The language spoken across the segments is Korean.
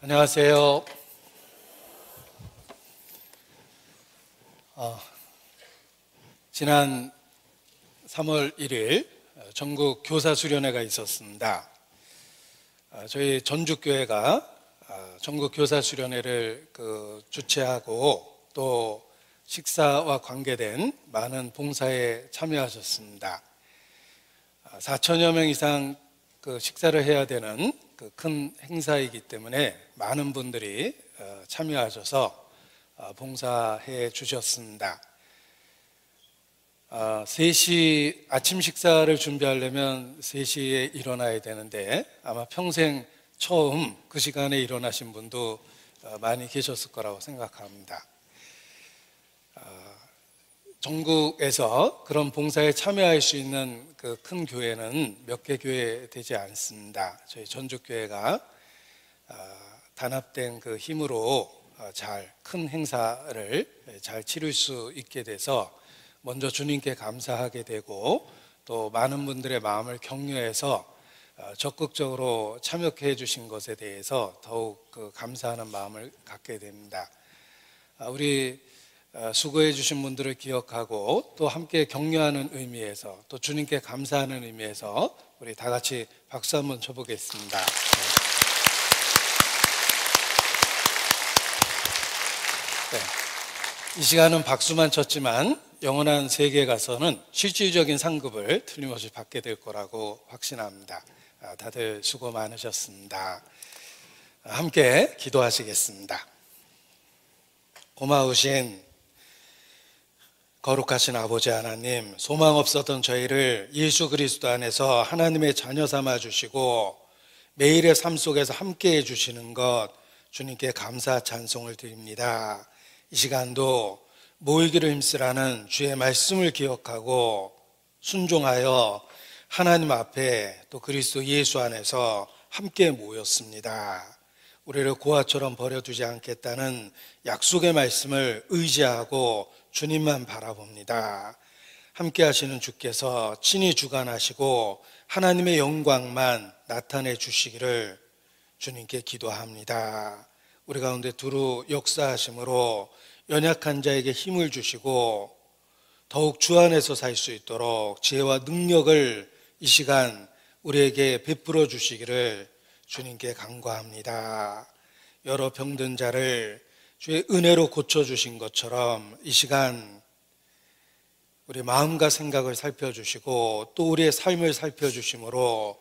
안녕하세요. 지난 3월 1일 전국 교사 수련회가 있었습니다. 저희 전주교회가 전국 교사 수련회를 주최하고 또 식사와 관계된 많은 봉사에 참여하셨습니다. 4천여 명 이상 식사를 해야 되는 큰 행사이기 때문에 많은 분들이 참여하셔서 봉사해 주셨습니다. 3시 아침 식사를 준비하려면 3시에 일어나야 되는데 아마 평생 처음 그 시간에 일어나신 분도 많이 계셨을 거라고 생각합니다. 전국에서 그런 봉사에 참여할 수 있는 큰 교회는 몇 개 교회 되지 않습니다. 저희 전주교회가 단합된 힘으로 잘 큰 행사를 잘 치를 수 있게 돼서 먼저 주님께 감사하게 되고 또 많은 분들의 마음을 격려해서 적극적으로 참여해 주신 것에 대해서 더욱 감사하는 마음을 갖게 됩니다. 우리 수고해 주신 분들을 기억하고 또 함께 격려하는 의미에서 또 주님께 감사하는 의미에서 우리 다 같이 박수 한번 쳐보겠습니다. 이 시간은 박수만 쳤지만 영원한 세계에 가서는 실질적인 상급을 틀림없이 받게 될 거라고 확신합니다. 다들 수고 많으셨습니다. 함께 기도하시겠습니다. 고마우신 거룩하신 아버지 하나님, 소망 없었던 저희를 예수 그리스도 안에서 하나님의 자녀 삼아 주시고 매일의 삶 속에서 함께해 주시는 것 주님께 감사 찬송을 드립니다. 이 시간도 모이기를 힘쓰라는 주의 말씀을 기억하고 순종하여 하나님 앞에 또 그리스도 예수 안에서 함께 모였습니다. 우리를 고아처럼 버려두지 않겠다는 약속의 말씀을 의지하고 주님만 바라봅니다. 함께 하시는 주께서 친히 주관하시고 하나님의 영광만 나타내 주시기를 주님께 기도합니다. 우리 가운데 두루 역사하심으로 연약한 자에게 힘을 주시고 더욱 주 안에서 살 수 있도록 지혜와 능력을 이 시간 우리에게 베풀어 주시기를 주님께 간구합니다. 여러 병든 자를 주의 은혜로 고쳐주신 것처럼 이 시간 우리 마음과 생각을 살펴주시고 또 우리의 삶을 살펴주심으로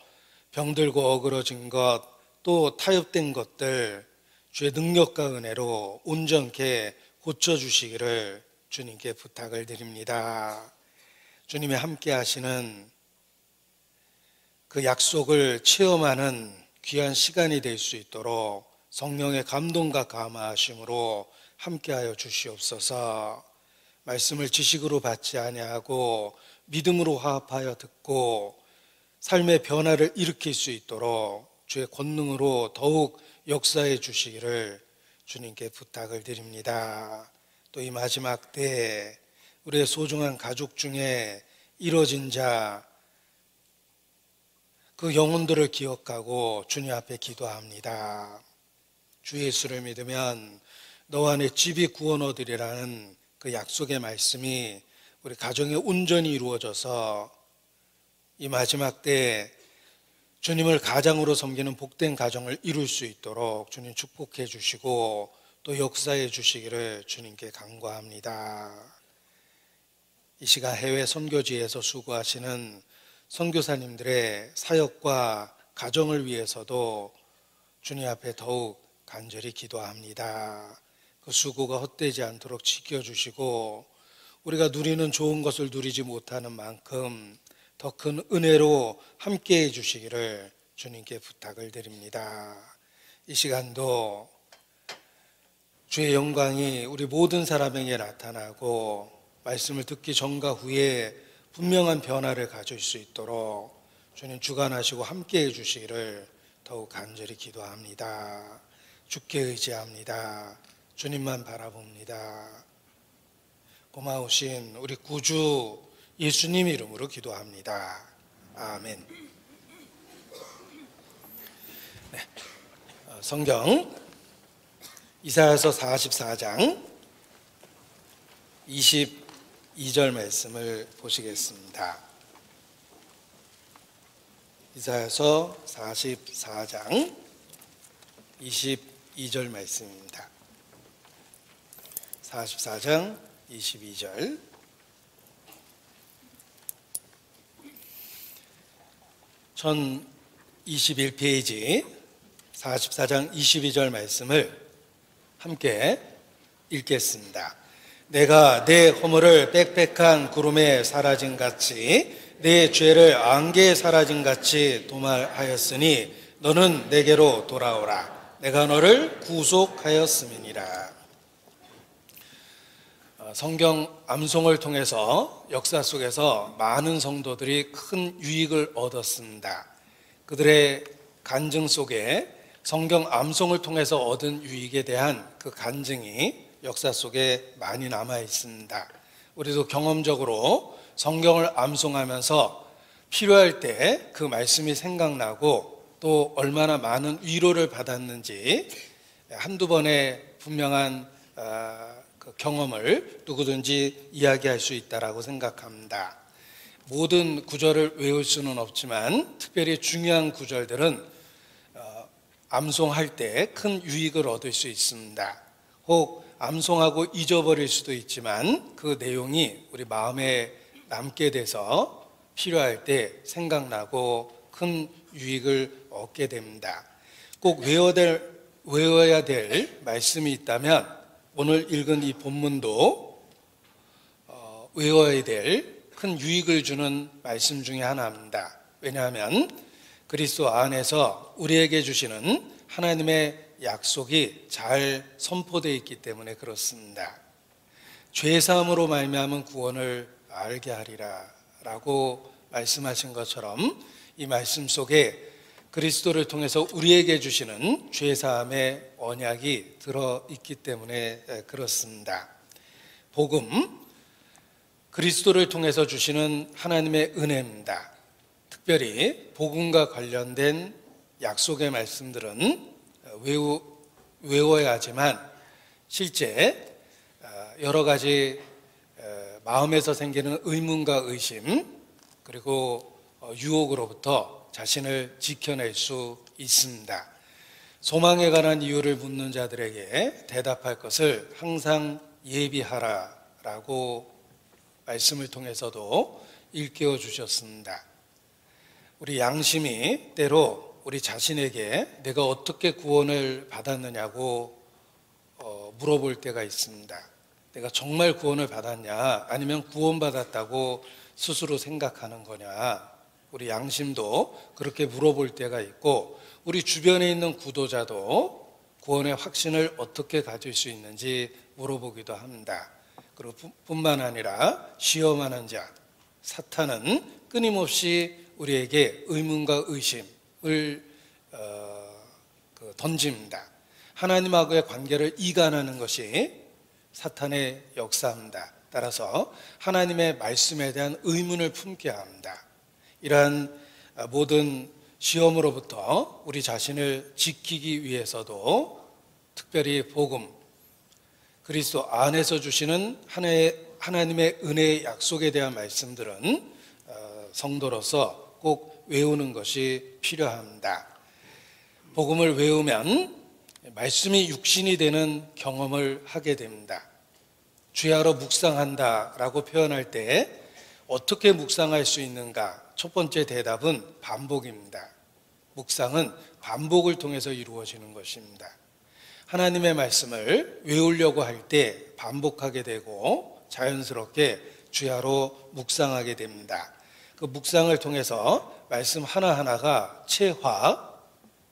병들고 어그러진 것 또 타협된 것들 주의 능력과 은혜로 온전케 고쳐주시기를 주님께 부탁을 드립니다. 주님이 함께 하시는 그 약속을 체험하는 귀한 시간이 될 수 있도록 성령의 감동과 감화하심으로 함께하여 주시옵소서. 말씀을 지식으로 받지 아니하고 믿음으로 화합하여 듣고 삶의 변화를 일으킬 수 있도록 주의 권능으로 더욱 역사해 주시기를 주님께 부탁을 드립니다. 또 이 마지막 때에 우리의 소중한 가족 중에 이뤄진 자 그 영혼들을 기억하고 주님 앞에 기도합니다. 주 예수를 믿으면 너와 내 집이 구원 얻으리라는 그 약속의 말씀이 우리 가정에 온전히 이루어져서 이 마지막 때에 주님을 가장으로 섬기는 복된 가정을 이룰 수 있도록 주님 축복해 주시고 또 역사해 주시기를 주님께 간구합니다. 이 시간 해외 선교지에서 수고하시는 선교사님들의 사역과 가정을 위해서도 주님 앞에 더욱 간절히 기도합니다. 그 수고가 헛되지 않도록 지켜주시고 우리가 누리는 좋은 것을 누리지 못하는 만큼 더 큰 은혜로 함께해 주시기를 주님께 부탁을 드립니다. 이 시간도 주의 영광이 우리 모든 사람에게 나타나고 말씀을 듣기 전과 후에 분명한 변화를 가질 수 있도록 주님 주관하시고 함께해 주시기를 더욱 간절히 기도합니다. 주께 의지합니다. 주님만 바라봅니다. 고마우신 우리 구주 예수님 이름으로 기도합니다. 아멘. 네, 성경 이사야서 44장 22절 말씀을 보시겠습니다. 이사야서 44장 22절 말씀입니다. 44장 22절. 전 21페이지 44장 22절 말씀을 함께 읽겠습니다. 내가 내 허물을 빽빽한 구름에 사라진 같이 내 죄를 안개에 사라진 같이 도말하였으니 너는 내게로 돌아오라. 내가 너를 구속하였음이니라. 성경 암송을 통해서 역사 속에서 많은 성도들이 큰 유익을 얻었습니다. 그들의 간증 속에 성경 암송을 통해서 얻은 유익에 대한 그 간증이 역사 속에 많이 남아 있습니다. 우리도 경험적으로 성경을 암송하면서 필요할 때 그 말씀이 생각나고 또 얼마나 많은 위로를 받았는지 한두 번의 분명한 그 경험을 누구든지 이야기할 수 있다라고 생각합니다. 모든 구절을 외울 수는 없지만 특별히 중요한 구절들은 암송할 때 큰 유익을 얻을 수 있습니다. 혹 암송하고 잊어버릴 수도 있지만 그 내용이 우리 마음에 남게 돼서 필요할 때 생각나고 큰 유익을 얻게 됩니다. 꼭 외워야 될 말씀이 있다면 오늘 읽은 이 본문도 외워야 될 큰 유익을 주는 말씀 중에 하나입니다. 왜냐하면 그리스도 안에서 우리에게 주시는 하나님의 약속이 잘 선포되어 있기 때문에 그렇습니다. 죄사함으로 말미암은 구원을 알게 하리라 라고 말씀하신 것처럼 이 말씀 속에 그리스도를 통해서 우리에게 주시는 죄사함의 언약이 들어있기 때문에 그렇습니다. 복음, 그리스도를 통해서 주시는 하나님의 은혜입니다. 특별히 복음과 관련된 약속의 말씀들은 외워야 하지만 실제 여러 가지 마음에서 생기는 의문과 의심 그리고 유혹으로부터 자신을 지켜낼 수 있습니다. 소망에 관한 이유를 묻는 자들에게 대답할 것을 항상 예비하라라고 말씀을 통해서도 일깨워 주셨습니다. 우리 양심이 때로 우리 자신에게 내가 어떻게 구원을 받았느냐고 물어볼 때가 있습니다. 내가 정말 구원을 받았냐 아니면 구원받았다고 스스로 생각하는 거냐. 우리 양심도 그렇게 물어볼 때가 있고 우리 주변에 있는 구도자도 구원의 확신을 어떻게 가질 수 있는지 물어보기도 합니다. 그리고 뿐만 아니라 시험하는 자 사탄은 끊임없이 우리에게 의문과 의심을 던집니다. 하나님하고의 관계를 이간하는 것이 사탄의 역사입니다. 따라서 하나님의 말씀에 대한 의문을 품게 합니다. 이러한 모든 시험으로부터 우리 자신을 지키기 위해서도 특별히 복음, 그리스도 안에서 주시는 하나님의 은혜의 약속에 대한 말씀들은 성도로서 꼭 외우는 것이 필요합니다. 복음을 외우면 말씀이 육신이 되는 경험을 하게 됩니다. 주야로 묵상한다라고 표현할 때 어떻게 묵상할 수 있는가? 첫 번째 대답은 반복입니다. 묵상은 반복을 통해서 이루어지는 것입니다. 하나님의 말씀을 외우려고 할 때 반복하게 되고 자연스럽게 주야로 묵상하게 됩니다. 그 묵상을 통해서 말씀 하나하나가 체화,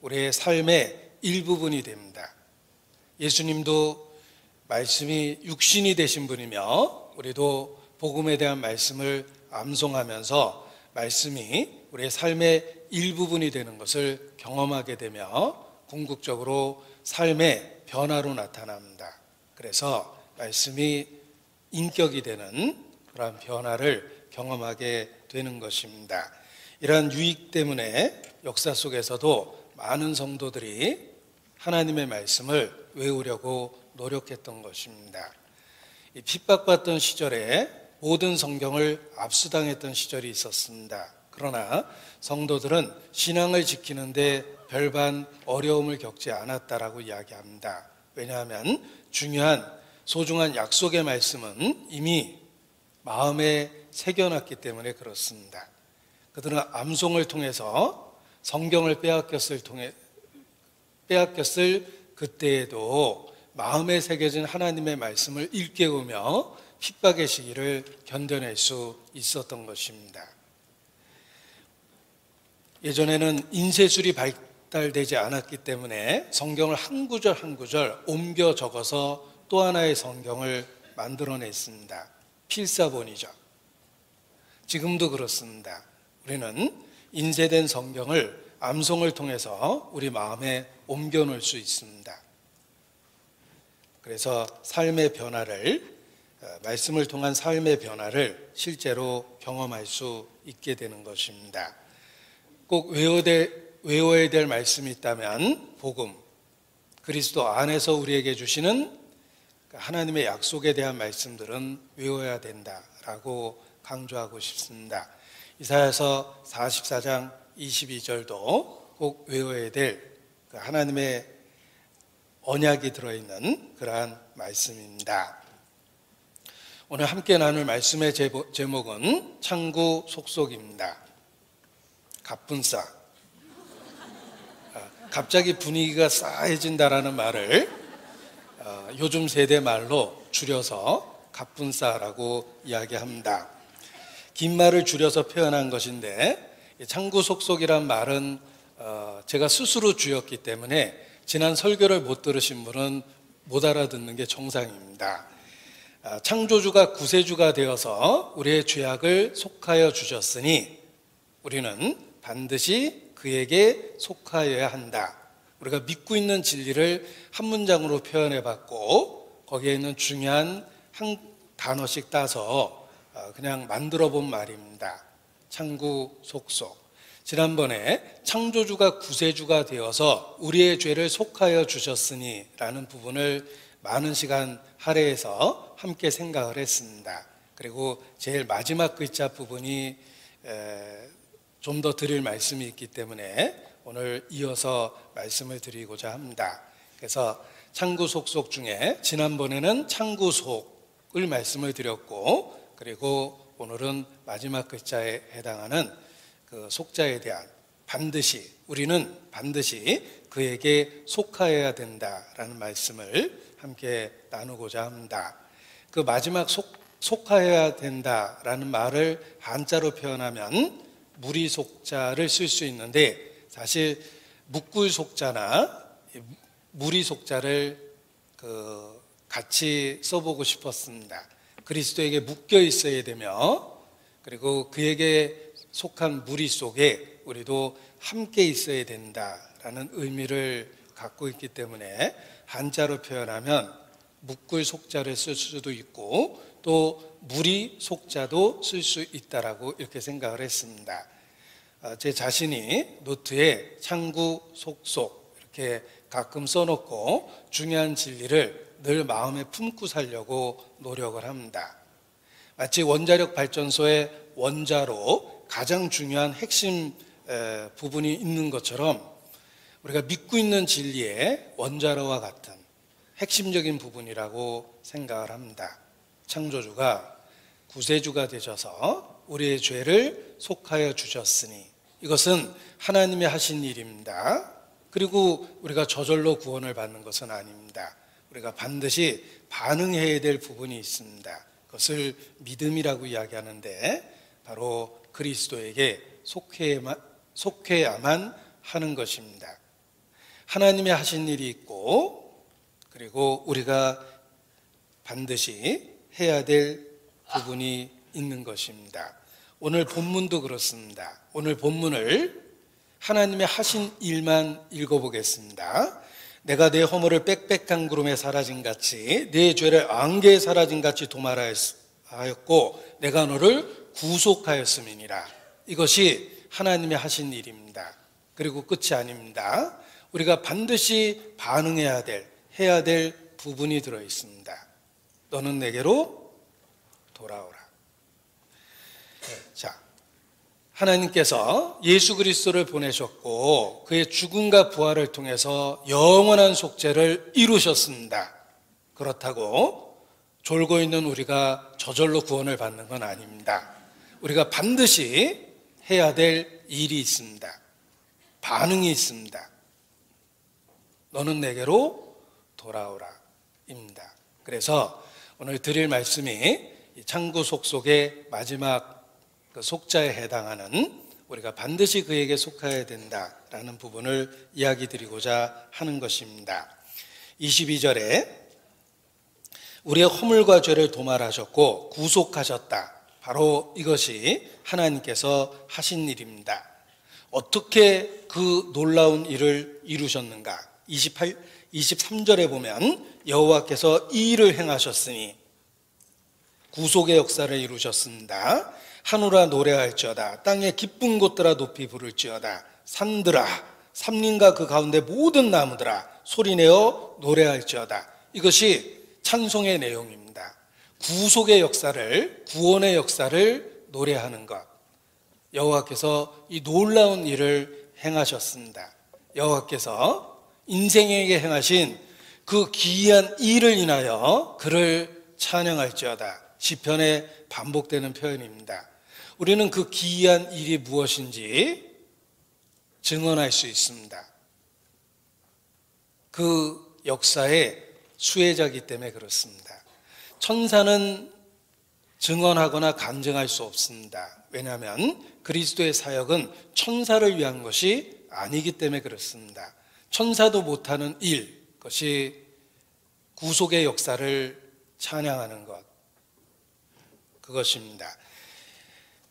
우리의 삶의 일부분이 됩니다. 예수님도 말씀이 육신이 되신 분이며 우리도 복음에 대한 말씀을 암송하면서 말씀이 우리의 삶의 일부분이 되는 것을 경험하게 되며 궁극적으로 삶의 변화로 나타납니다. 그래서 말씀이 인격이 되는 그러한 변화를 경험하게 되는 것입니다. 이러한 유익 때문에 역사 속에서도 많은 성도들이 하나님의 말씀을 외우려고 노력했던 것입니다. 이 핍박받던 시절에 모든 성경을 압수당했던 시절이 있었습니다. 그러나 성도들은 신앙을 지키는데 별반 어려움을 겪지 않았다라고 이야기합니다. 왜냐하면 중요한 소중한 약속의 말씀은 이미 마음에 새겨놨기 때문에 그렇습니다. 그들은 암송을 통해서 성경을 빼앗겼을 그때에도 마음에 새겨진 하나님의 말씀을 일깨우며 핍박의 시기를 견뎌낼 수 있었던 것입니다. 예전에는 인쇄술이 발달되지 않았기 때문에 성경을 한 구절 한 구절 옮겨 적어서 또 하나의 성경을 만들어냈습니다. 필사본이죠. 지금도 그렇습니다. 우리는 인쇄된 성경을 암송을 통해서 우리 마음에 옮겨 놓을 수 있습니다. 그래서 말씀을 통한 삶의 변화를 실제로 경험할 수 있게 되는 것입니다. 꼭 외워야 될 말씀이 있다면 복음, 그리스도 안에서 우리에게 주시는 하나님의 약속에 대한 말씀들은 외워야 된다라고 강조하고 싶습니다. 이사야서 44장 22절도 꼭 외워야 될 하나님의 언약이 들어있는 그러한 말씀입니다. 오늘 함께 나눌 말씀의 제목은 창구 속속입니다. 갑분싸. 갑자기 분위기가 싸해진다라는 말을 요즘 세대 말로 줄여서 갑분싸라고 이야기합니다. 긴 말을 줄여서 표현한 것인데 창구 속속이란 말은 제가 스스로 주였기 때문에 지난 설교를 못 들으신 분은 못 알아듣는 게 정상입니다. 창조주가 구세주가 되어서 우리의 죄악을 속하여 주셨으니 우리는 반드시 그에게 속하여야 한다. 우리가 믿고 있는 진리를 한 문장으로 표현해 봤고 거기에 있는 중요한 한 단어씩 따서 그냥 만들어 본 말입니다. 창구 속속. 지난번에 창조주가 구세주가 되어서 우리의 죄를 속하여 주셨으니 라는 부분을 많은 시간 할애해서 함께 생각을 했습니다. 그리고 제일 마지막 글자 부분이 좀 더 드릴 말씀이 있기 때문에 오늘 이어서 말씀을 드리고자 합니다. 그래서 창구 속속 중에 지난번에는 창구 속을 말씀을 드렸고 그리고 오늘은 마지막 글자에 해당하는 그 속자에 대한 우리는 반드시 그에게 속하여야 된다라는 말씀을 함께 나누고자 합니다. 그 마지막 속하여야 된다라는 말을 한자로 표현하면 무리 속자를 쓸 수 있는데 사실 묶을 속자나 무리 속자를 같이 써보고 싶었습니다. 그리스도에게 묶여 있어야 되며 그리고 그에게 속한 무리 속에 우리도 함께 있어야 된다라는 의미를 갖고 있기 때문에 한자로 표현하면 묶을 속자를 쓸 수도 있고 또 무리 속자도 쓸 수 있다라고 이렇게 생각을 했습니다. 제 자신이 노트에 창구 속속 이렇게 가끔 써놓고 중요한 진리를 늘 마음에 품고 살려고 노력을 합니다. 마치 원자력 발전소의 원자로 가장 중요한 핵심 부분이 있는 것처럼 우리가 믿고 있는 진리의 원자로와 같은 핵심적인 부분이라고 생각을 합니다. 창조주가 구세주가 되셔서 우리의 죄를 속하여 주셨으니 이것은 하나님이 하신 일입니다. 그리고 우리가 저절로 구원을 받는 것은 아닙니다. 우리가 반드시 반응해야 될 부분이 있습니다. 그것을 믿음이라고 이야기하는데 바로 그리스도에게 속해야만 하는 것입니다. 하나님이 하신 일이 있고 그리고 우리가 반드시 해야 될 부분이 있는 것입니다. 오늘 본문도 그렇습니다. 오늘 본문을 하나님의 하신 일만 읽어보겠습니다. 내가 내 허물을 빽빽한 구름에 사라진 같이 내 죄를 안개에 사라진 같이 도말하였고 내가 너를 구속하였음이니라. 이것이 하나님의 하신 일입니다. 그리고 끝이 아닙니다. 우리가 반드시 반응해야 될, 해야 될 부분이 들어 있습니다. 너는 내게로 돌아오라. 자, 하나님께서 예수 그리스도를 보내셨고 그의 죽음과 부활을 통해서 영원한 속죄를 이루셨습니다. 그렇다고 졸고 있는 우리가 저절로 구원을 받는 건 아닙니다. 우리가 반드시 해야 될 일이 있습니다. 반응이 있습니다. 너는 내게로 돌아오라 입니다. 그래서 오늘 드릴 말씀이 창구 속속의 마지막 그 속자에 해당하는 우리가 반드시 그에게 속해야 된다라는 부분을 이야기 드리고자 하는 것입니다. 22절에 우리의 허물과 죄를 도말하셨고 구속하셨다. 바로 이것이 하나님께서 하신 일입니다. 어떻게 그 놀라운 일을 이루셨는가? 23절에 보면 여호와께서 이 일을 행하셨으니 구속의 역사를 이루셨습니다. 하늘아 노래할지어다. 땅의 기쁜 곳들아 높이 부를지어다. 산들아 삼림과 그 가운데 모든 나무들아 소리내어 노래할지어다. 이것이 찬송의 내용입니다. 구속의 역사를, 구원의 역사를 노래하는 것. 여호와께서 이 놀라운 일을 행하셨습니다. 여호와께서 인생에게 행하신 그 기이한 일을 인하여 그를 찬양할지어다. 시편에 반복되는 표현입니다. 우리는 그 기이한 일이 무엇인지 증언할 수 있습니다. 그 역사의 수혜자이기 때문에 그렇습니다. 천사는 증언하거나 간증할 수 없습니다. 왜냐하면 그리스도의 사역은 천사를 위한 것이 아니기 때문에 그렇습니다. 천사도 못하는 일, 그것이 구속의 역사를 찬양하는 것, 그것입니다.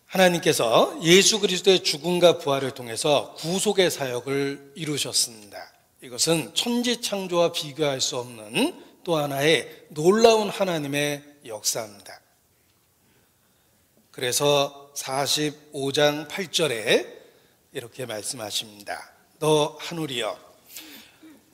하나님께서 예수 그리스도의 죽음과 부활을 통해서 구속의 사역을 이루셨습니다. 이것은 천지창조와 비교할 수 없는 또 하나의 놀라운 하나님의 역사입니다. 그래서 45장 8절에 이렇게 말씀하십니다. 너 하늘이여,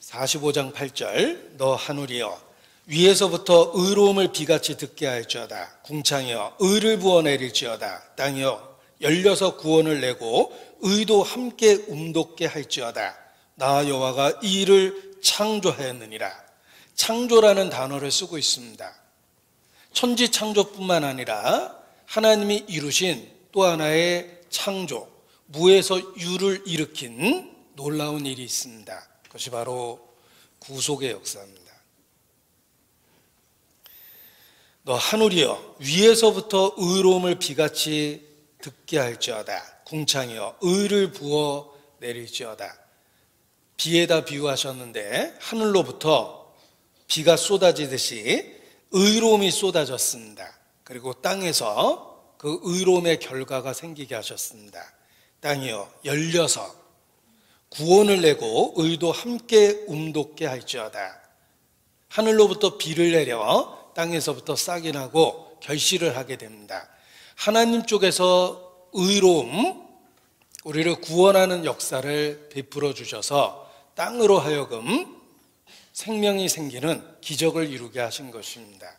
45장 8절, 너 하늘이여 위에서부터 의로움을 비같이 듣게 할지어다. 궁창이여 의를 부어내릴지어다. 땅이여 열려서 구원을 내고 의도 함께 움돋게 할지어다. 나 여호와가 이 일을 창조하였느니라. 창조라는 단어를 쓰고 있습니다. 천지 창조뿐만 아니라 하나님이 이루신 또 하나의 창조, 무에서 유를 일으킨 놀라운 일이 있습니다. 그것이 바로 구속의 역사입니다. 너 하늘이여 위에서부터 의로움을 비같이 듣게 할지어다. 궁창이여 의를 부어 내릴지어다. 비에다 비유하셨는데 하늘로부터 비가 쏟아지듯이 의로움이 쏟아졌습니다. 그리고 땅에서 그 의로움의 결과가 생기게 하셨습니다. 땅이여 열려서 구원을 내고 의도 함께 움돋게 할지어다. 하늘로부터 비를 내려 땅에서부터 싹이 나고 결실을 하게 됩니다. 하나님 쪽에서 의로움, 우리를 구원하는 역사를 베풀어 주셔서 땅으로 하여금 생명이 생기는 기적을 이루게 하신 것입니다.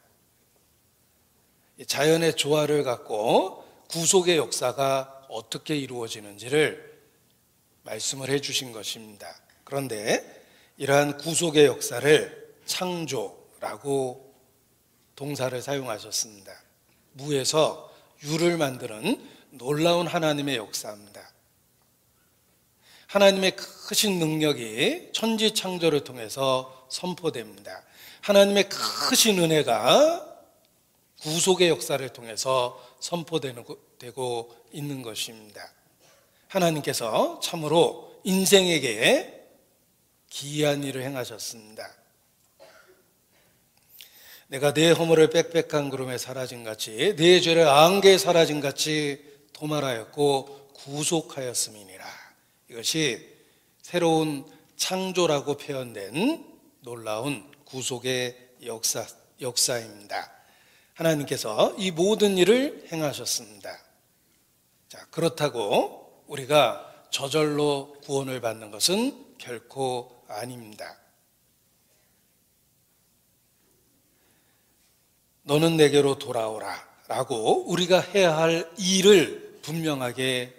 자연의 조화를 갖고 구속의 역사가 어떻게 이루어지는지를 말씀을 해주신 것입니다. 그런데 이러한 구속의 역사를 창조라고 동사를 사용하셨습니다. 무에서 유를 만드는 놀라운 하나님의 역사입니다. 하나님의 크신 능력이 천지 창조를 통해서 선포됩니다. 하나님의 크신 은혜가 구속의 역사를 통해서 선포되고 있는 것입니다. 하나님께서 참으로 인생에게 기이한 일을 행하셨습니다. 내가 내 허물을 빽빽한 구름에 사라진같이 내 죄를 안개에 사라진같이 도말하였고 구속하였음이니라. 이것이 새로운 창조라고 표현된 놀라운 구속의 역사입니다. 하나님께서 이 모든 일을 행하셨습니다. 자, 그렇다고 우리가 저절로 구원을 받는 것은 결코 아닙니다. 너는 내게로 돌아오라 라고 우리가 해야 할 일을 분명하게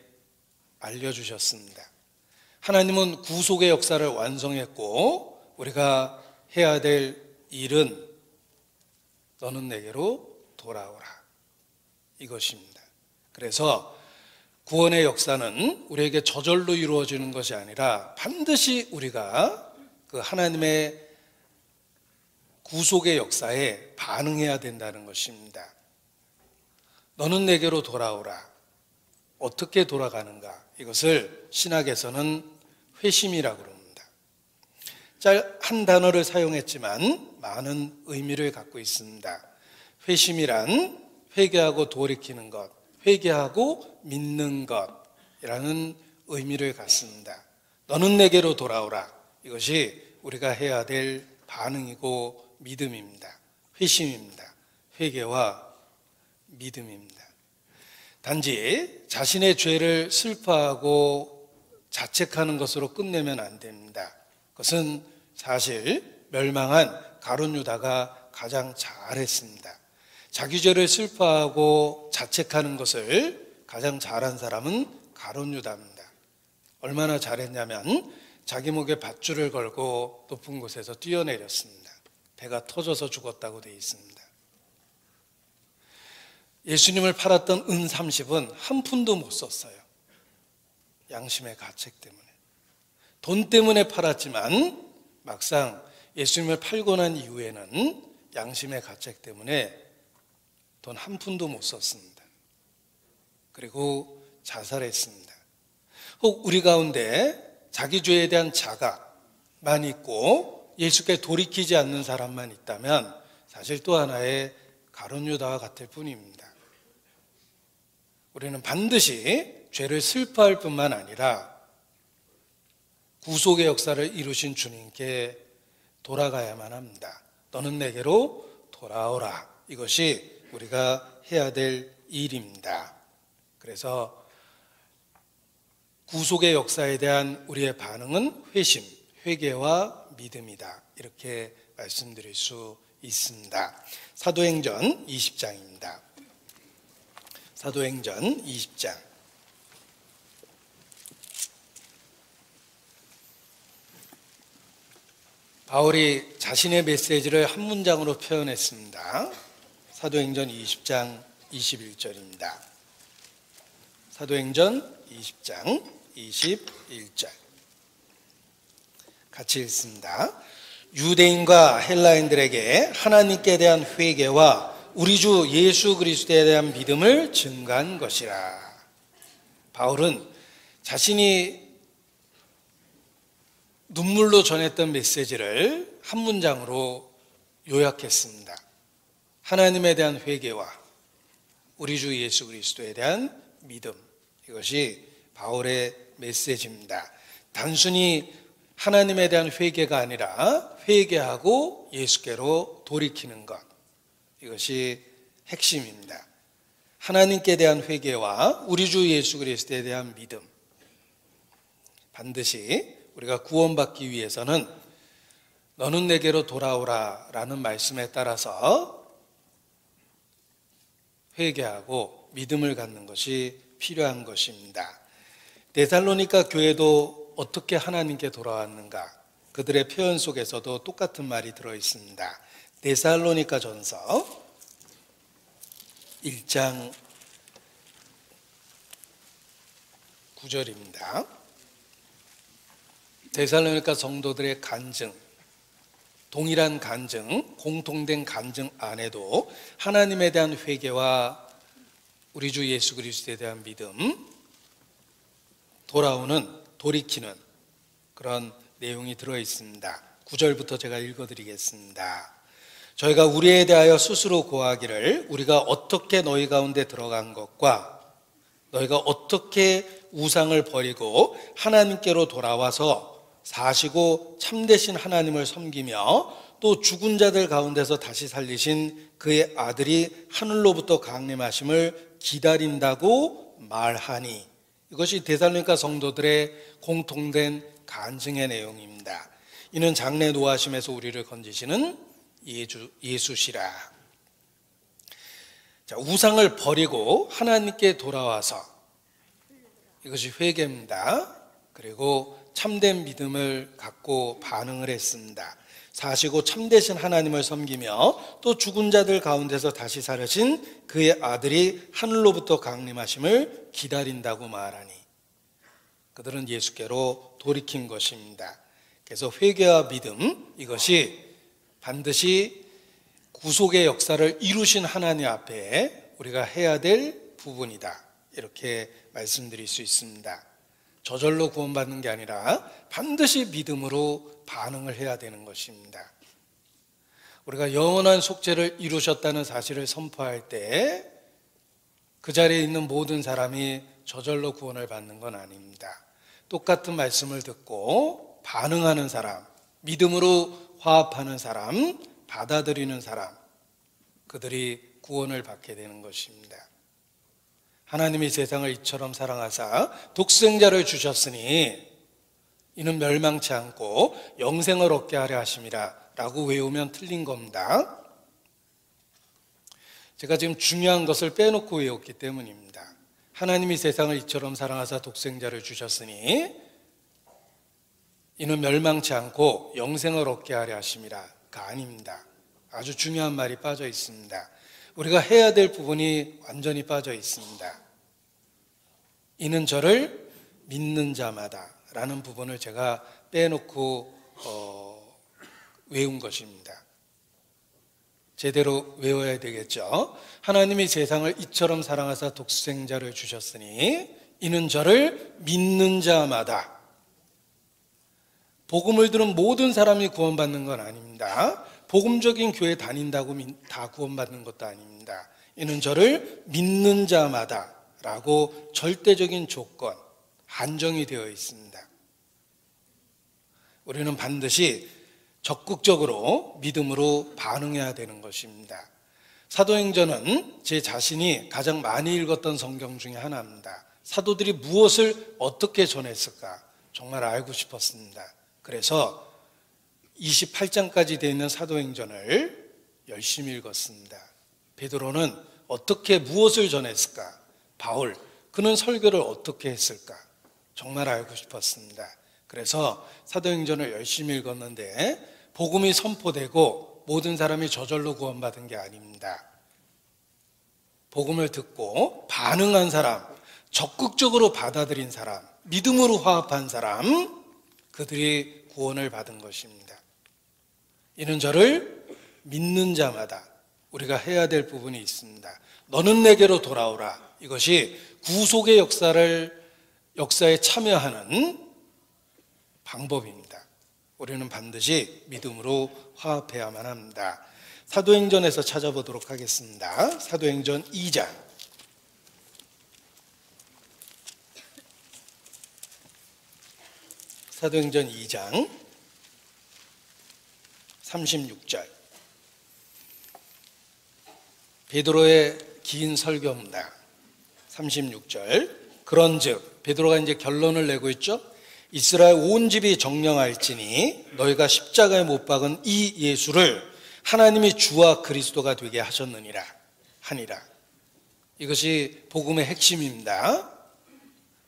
알려주셨습니다. 하나님은 구속의 역사를 완성했고 우리가 해야 될 일은 너는 내게로 돌아오라 이것입니다. 그래서 구원의 역사는 우리에게 저절로 이루어지는 것이 아니라 반드시 우리가 그 하나님의 구속의 역사에 반응해야 된다는 것입니다. 너는 내게로 돌아오라. 어떻게 돌아가는가? 이것을 신학에서는 회심이라고 합니다. 한 단어를 사용했지만 많은 의미를 갖고 있습니다. 회심이란 회개하고 돌이키는 것, 회개하고 믿는 것이라는 의미를 갖습니다. 너는 내게로 돌아오라. 이것이 우리가 해야 될 반응이고 믿음입니다. 회심입니다. 회개와 믿음입니다. 단지 자신의 죄를 슬퍼하고 자책하는 것으로 끝내면 안 됩니다. 그것은 사실 멸망한 가룟 유다가 가장 잘했습니다. 자기 죄를 슬퍼하고 자책하는 것을 가장 잘한 사람은 가룟 유다입니다. 얼마나 잘했냐면 자기 목에 밧줄을 걸고 높은 곳에서 뛰어내렸습니다. 배가 터져서 죽었다고 되어 있습니다. 예수님을 팔았던 은 30은 한 푼도 못 썼어요. 양심의 가책 때문에. 돈 때문에 팔았지만 막상 예수님을 팔고 난 이후에는 양심의 가책 때문에 돈 한 푼도 못 썼습니다. 그리고 자살했습니다. 혹 우리 가운데 자기 죄에 대한 자각만 있고 예수께 돌이키지 않는 사람만 있다면 사실 또 하나의 가룟 유다와 같을 뿐입니다. 우리는 반드시 죄를 슬퍼할 뿐만 아니라 구속의 역사를 이루신 주님께 돌아가야만 합니다. 너는 내게로 돌아오라. 이것이 우리가 해야 될 일입니다. 그래서 구속의 역사에 대한 우리의 반응은 회심, 회개와 믿음이다. 이렇게 말씀드릴 수 있습니다. 사도행전 20장입니다. 사도행전 20장. 바울이 자신의 메시지를 한 문장으로 표현했습니다. 사도행전 20장 21절입니다. 사도행전 20장 21절. 같이 읽습니다. 유대인과 헬라인들에게 하나님께 대한 회개와 우리 주 예수 그리스도에 대한 믿음을 증가한 것이라. 바울은 자신이 눈물로 전했던 메시지를 한 문장으로 요약했습니다. 하나님에 대한 회개와 우리 주 예수 그리스도에 대한 믿음. 이것이 바울의 메시지입니다. 단순히 하나님에 대한 회개가 아니라 회개하고 예수께로 돌이키는 것. 이것이 핵심입니다. 하나님께 대한 회개와 우리 주 예수 그리스도에 대한 믿음. 반드시 우리가 구원받기 위해서는 너는 내게로 돌아오라 라는 말씀에 따라서 회개하고 믿음을 갖는 것이 필요한 것입니다. 데살로니가 교회도 어떻게 하나님께 돌아왔는가? 그들의 표현 속에서도 똑같은 말이 들어있습니다. 데살로니가 전서 1장 9절입니다. 데살로니가 성도들의 간증, 동일한 간증, 공통된 간증 안에도 하나님에 대한 회개와 우리 주 예수 그리스도에 대한 믿음, 돌이키는 그런 내용이 들어있습니다. 9절부터 제가 읽어드리겠습니다. 저희가 우리에 대하여 스스로 고하기를 우리가 어떻게 너희 가운데 들어간 것과 너희가 어떻게 우상을 버리고 하나님께로 돌아와서 사시고 참되신 하나님을 섬기며 또 죽은 자들 가운데서 다시 살리신 그의 아들이 하늘로부터 강림하심을 기다린다고 말하니. 이것이 데살로니가 성도들의 공통된 간증의 내용입니다. 이는 장래 노하심에서 우리를 건지시는 예수시라. 자, 우상을 버리고 하나님께 돌아와서, 이것이 회개입니다. 그리고 참된 믿음을 갖고 반응을 했습니다. 사시고 참되신 하나님을 섬기며 또 죽은 자들 가운데서 다시 살으신 그의 아들이 하늘로부터 강림하심을 기다린다고 말하니, 그들은 예수께로 돌이킨 것입니다. 그래서 회개와 믿음, 이것이 반드시 구속의 역사를 이루신 하나님 앞에 우리가 해야 될 부분이다, 이렇게 말씀드릴 수 있습니다. 저절로 구원받는 게 아니라 반드시 믿음으로 반응을 해야 되는 것입니다. 우리가 영원한 속죄를 이루셨다는 사실을 선포할 때 그 자리에 있는 모든 사람이 저절로 구원을 받는 건 아닙니다. 똑같은 말씀을 듣고 반응하는 사람, 믿음으로 화합하는 사람, 받아들이는 사람, 그들이 구원을 받게 되는 것입니다. 하나님이 세상을 이처럼 사랑하사 독생자를 주셨으니 이는 멸망치 않고 영생을 얻게 하려 하심이라 라고 외우면 틀린 겁니다. 제가 지금 중요한 것을 빼놓고 외웠기 때문입니다. 하나님이 세상을 이처럼 사랑하사 독생자를 주셨으니 이는 멸망치 않고 영생을 얻게 하려 하심이라가 아닙니다. 아주 중요한 말이 빠져 있습니다. 우리가 해야 될 부분이 완전히 빠져 있습니다. 이는 저를 믿는 자마다 라는 부분을 제가 빼놓고 외운 것입니다. 제대로 외워야 되겠죠. 하나님이 세상을 이처럼 사랑하사 독생자를 주셨으니 이는 저를 믿는 자마다, 복음을 들은 모든 사람이 구원받는 건 아닙니다. 복음적인 교회 다닌다고 다 구원받는 것도 아닙니다. 이는 저를 믿는 자마다 라고 절대적인 조건, 한정이 되어 있습니다. 우리는 반드시 적극적으로 믿음으로 반응해야 되는 것입니다. 사도행전은 제 자신이 가장 많이 읽었던 성경 중에 하나입니다. 사도들이 무엇을 어떻게 전했을까 정말 알고 싶었습니다. 그래서 28장까지 되어 있는 사도행전을 열심히 읽었습니다. 베드로는 어떻게 무엇을 전했을까? 바울, 그는 설교를 어떻게 했을까? 정말 알고 싶었습니다. 그래서 사도행전을 열심히 읽었는데 복음이 선포되고 모든 사람이 저절로 구원받은 게 아닙니다. 복음을 듣고 반응한 사람, 적극적으로 받아들인 사람, 믿음으로 화합한 사람, 그들이 구원을 받은 것입니다. 이는 저를 믿는 자마다 우리가 해야 될 부분이 있습니다. 너는 내게로 돌아오라. 이것이 구속의 역사에 참여하는 방법입니다. 우리는 반드시 믿음으로 화합해야만 합니다. 사도행전에서 찾아보도록 하겠습니다. 사도행전 2장. 사도행전 2장 36절. 베드로의 긴 설교입니다. 36절. 그런즉, 베드로가 이제 결론을 내고 있죠. 이스라엘 온 집이 정령할지니 너희가 십자가에 못 박은 이 예수를 하나님이 주와 그리스도가 되게 하셨느니라 하니라. 이것이 복음의 핵심입니다.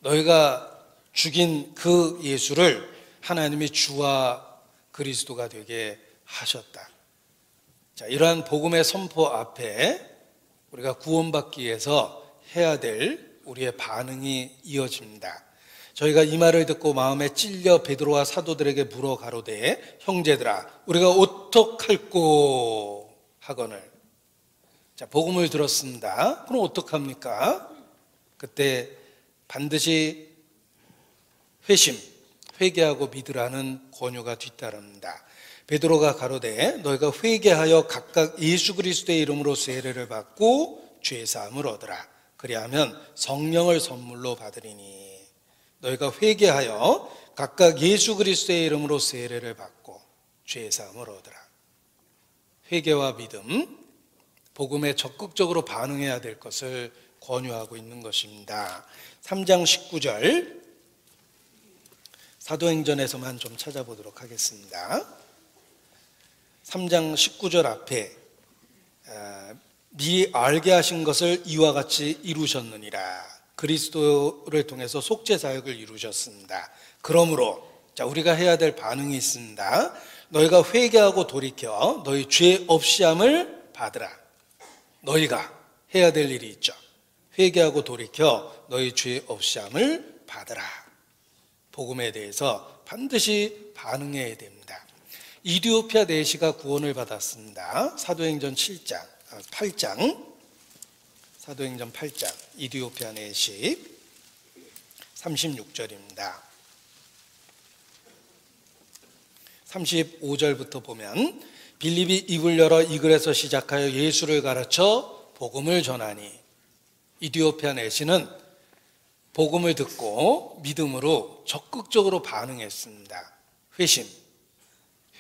너희가 죽인 그 예수를 하나님이 주와 그리스도가 되게 하셨다. 자, 이러한 복음의 선포 앞에 우리가 구원받기 위해서 해야 될 우리의 반응이 이어집니다. 저희가 이 말을 듣고 마음에 찔려 베드로와 사도들에게 물어 가로되 형제들아 우리가 어떡할꼬 하거늘. 자, 복음을 들었습니다. 그럼 어떡합니까? 그때 반드시 회개하고 믿으라는 권유가 뒤따릅니다. 베드로가 가로되 너희가 회개하여 각각 예수 그리스도의 이름으로 세례를 받고 죄 사함을 얻으라. 그리하면 성령을 선물로 받으리니. 너희가 회개하여 각각 예수 그리스도의 이름으로 세례를 받고 죄 사함을 얻으라. 회개와 믿음, 복음에 적극적으로 반응해야 될 것을 권유하고 있는 것입니다. 3장 19절 사도행전에서만 좀 찾아보도록 하겠습니다. 3장 19절 앞에 미리 알게 하신 것을 이와 같이 이루셨느니라. 그리스도를 통해서 속죄 사역을 이루셨습니다. 그러므로 자, 우리가 해야 될 반응이 있습니다. 너희가 회개하고 돌이켜 너희 죄 없이함을 받으라. 너희가 해야 될 일이 있죠. 회개하고 돌이켜 너희 죄 없이함을 받으라. 복음에 대해서 반드시 반응해야 됩니다. 이디오피아 내시가 구원을 받았습니다. 사도행전 8장 사도행전 8장 이디오피아 내시 36절입니다. 35절부터 보면 빌립이 입을 열어 이 글에서 시작하여 예수를 가르쳐 복음을 전하니, 이디오피아 내시는 복음을 듣고 믿음으로 적극적으로 반응했습니다.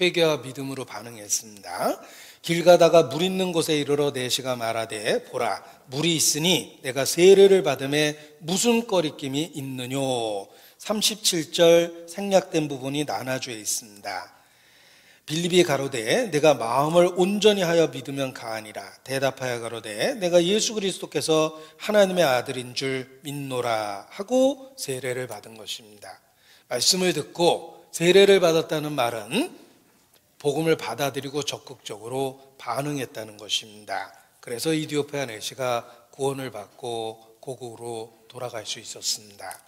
회개와 믿음으로 반응했습니다. 길 가다가 물 있는 곳에 이르러 내시가 말하되 보라 물이 있으니 내가 세례를 받음에 무슨 꺼리낌이 있느뇨. 37절 생략된 부분이 나눠져 있습니다. 빌립이 가로되 내가 마음을 온전히 하여 믿으면 가하니라. 대답하여 가로되 내가 예수 그리스도께서 하나님의 아들인 줄 믿노라 하고 세례를 받은 것입니다. 말씀을 듣고 세례를 받았다는 말은 복음을 받아들이고 적극적으로 반응했다는 것입니다. 그래서 이디오피아 내시가 구원을 받고 고국으로 돌아갈 수 있었습니다.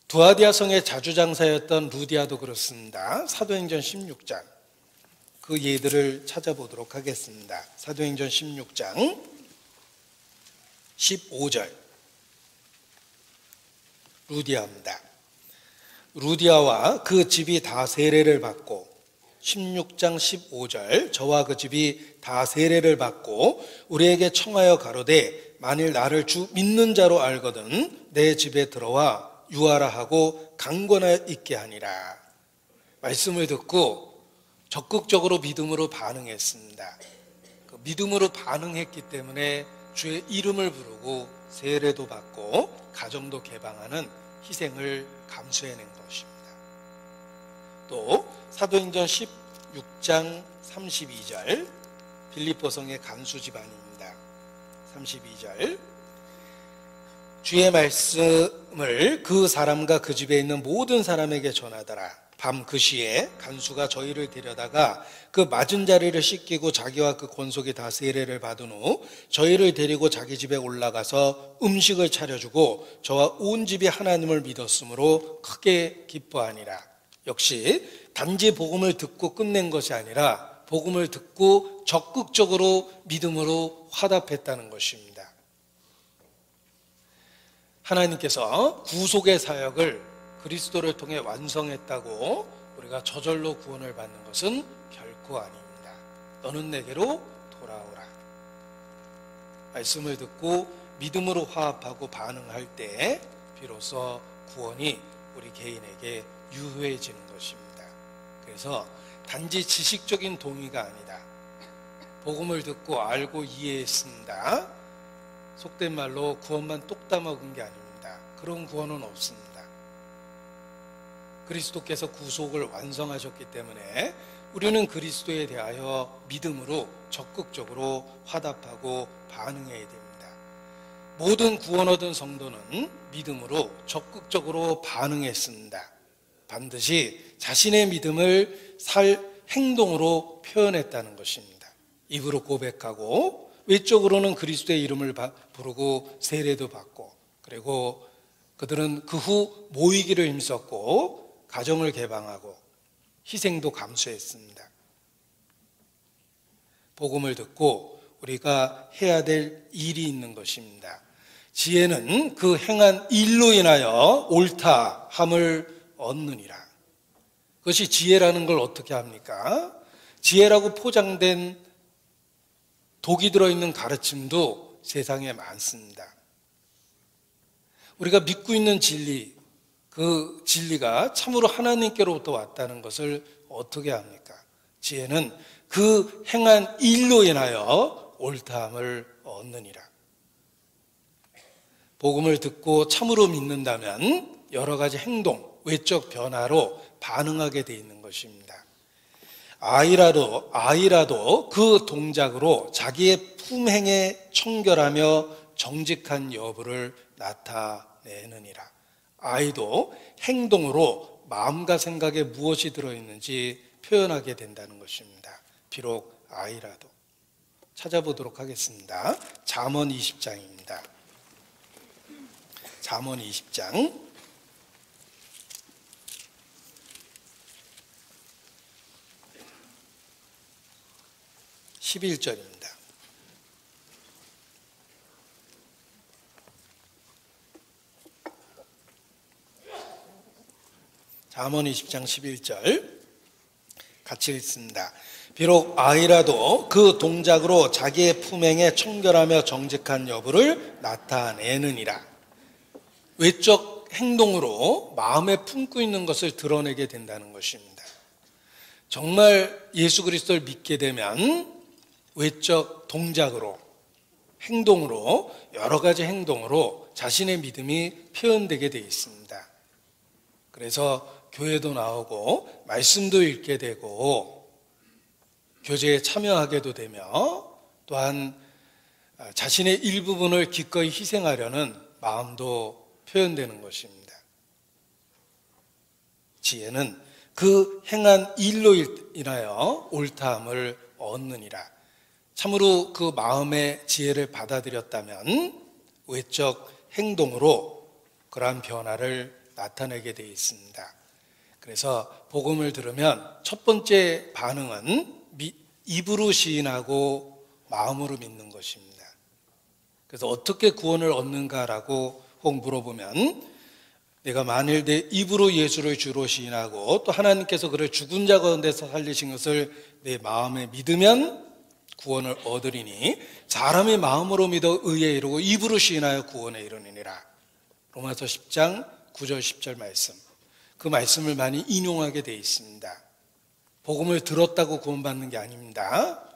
두아디아 성의 자주장사였던 루디아도 그렇습니다. 사도행전 16장 그 예들을 찾아보도록 하겠습니다. 사도행전 16장 15절 루디아입니다. 루디아와 그 집이 다 세례를 받고 16장 15절 저와 그 집이 다 세례를 받고 우리에게 청하여 가로되 만일 나를 주 믿는 자로 알거든 내 집에 들어와 유하라 하고 강권하여 있게 하니라. 말씀을 듣고 적극적으로 믿음으로 반응했습니다. 그 믿음으로 반응했기 때문에 주의 이름을 부르고 세례도 받고 가정도 개방하는 희생을 감수해낸 것입니다. 또 사도행전 16장 32절 빌립보성의 간수 집안입니다. 32절 주의 말씀을 그 사람과 그 집에 있는 모든 사람에게 전하더라. 밤 그 시에 간수가 저희를 데려다가 그 맞은 자리를 씻기고 자기와 그 권속이 다 세례를 받은 후 저희를 데리고 자기 집에 올라가서 음식을 차려주고 저와 온 집이 하나님을 믿었으므로 크게 기뻐하니라. 역시 단지 복음을 듣고 끝낸 것이 아니라 복음을 듣고 적극적으로 믿음으로 화답했다는 것입니다. 하나님께서 구속의 사역을 그리스도를 통해 완성했다고 우리가 저절로 구원을 받는 것은 결코 아닙니다. 너는 내게로 돌아오라. 말씀을 듣고 믿음으로 화합하고 반응할 때 비로소 구원이 우리 개인에게 유효해지는 것입니다. 그래서 단지 지식적인 동의가 아니다. 복음을 듣고 알고 이해했습니다. 속된 말로 구원만 똑 따먹은 게 아닙니다. 그런 구원은 없습니다. 그리스도께서 구속을 완성하셨기 때문에 우리는 그리스도에 대하여 믿음으로 적극적으로 화답하고 반응해야 됩니다. 모든 구원 얻은 성도는 믿음으로 적극적으로 반응했습니다. 반드시 자신의 믿음을 행동으로 표현했다는 것입니다. 입으로 고백하고 외적으로는 그리스도의 이름을 부르고 세례도 받고, 그리고 그들은 그 후 모이기를 힘썼고 가정을 개방하고 희생도 감수했습니다. 복음을 듣고 우리가 해야 될 일이 있는 것입니다. 지혜는 그 행한 일로 인하여 옳다함을 얻느니라. 그것이 지혜라는 걸 어떻게 합니까? 지혜라고 포장된 독이 들어있는 가르침도 세상에 많습니다. 우리가 믿고 있는 진리, 그 진리가 참으로 하나님께로부터 왔다는 것을 어떻게 합니까? 지혜는 그 행한 일로 인하여 옳다함을 얻느니라. 복음을 듣고 참으로 믿는다면 여러 가지 행동, 외적 변화로 반응하게 돼 있는 것입니다. 아이라도 그 동작으로 자기의 품행에 청결하며 정직한 여부를 나타내느니라. 아이도 행동으로 마음과 생각에 무엇이 들어있는지 표현하게 된다는 것입니다. 비록 아이라도. 찾아보도록 하겠습니다. 잠언 20장입니다. 잠언 20장 11절입니다. 잠언 20장 11절 같이 읽습니다. 비록 아이라도 그 동작으로 자기의 품행에 청결하며 정직한 여부를 나타내느니라. 외적 행동으로 마음에 품고 있는 것을 드러내게 된다는 것입니다. 정말 예수 그리스도를 믿게 되면 외적 동작으로, 행동으로, 여러 가지 행동으로 자신의 믿음이 표현되게 되어 있습니다. 그래서 교회도 나오고 말씀도 읽게 되고 교제에 참여하게도 되며 또한 자신의 일부분을 기꺼이 희생하려는 마음도 표현되는 것입니다. 지혜는 그 행한 일로 인하여 옳다함을 얻느니라. 참으로 그 마음의 지혜를 받아들였다면 외적 행동으로 그러한 변화를 나타내게 되어 있습니다. 그래서 복음을 들으면 첫 번째 반응은 입으로 시인하고 마음으로 믿는 것입니다. 그래서 어떻게 구원을 얻는가라고 혹 물어보면 내가 만일 내 입으로 예수를 주로 시인하고 또 하나님께서 그를 죽은 자 가운데서 살리신 것을 내 마음에 믿으면 구원을 얻으리니 사람이 마음으로 믿어 의에 이르고 입으로 시인하여 구원에 이르느니라. 로마서 10장 9절 10절 말씀. 그 말씀을 많이 인용하게 되어 있습니다. 복음을 들었다고 구원받는 게 아닙니다.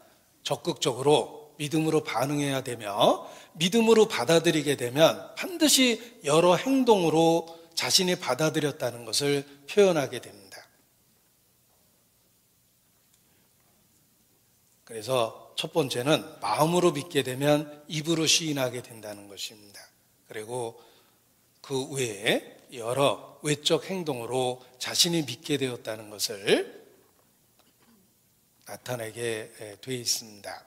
적극적으로 믿음으로 반응해야 되며 믿음으로 받아들이게 되면 반드시 여러 행동으로 자신이 받아들였다는 것을 표현하게 됩니다. 그래서 첫 번째는 마음으로 믿게 되면 입으로 시인하게 된다는 것입니다. 그리고 그 외에 여러 외적 행동으로 자신이 믿게 되었다는 것을 나타내게 되어 있습니다.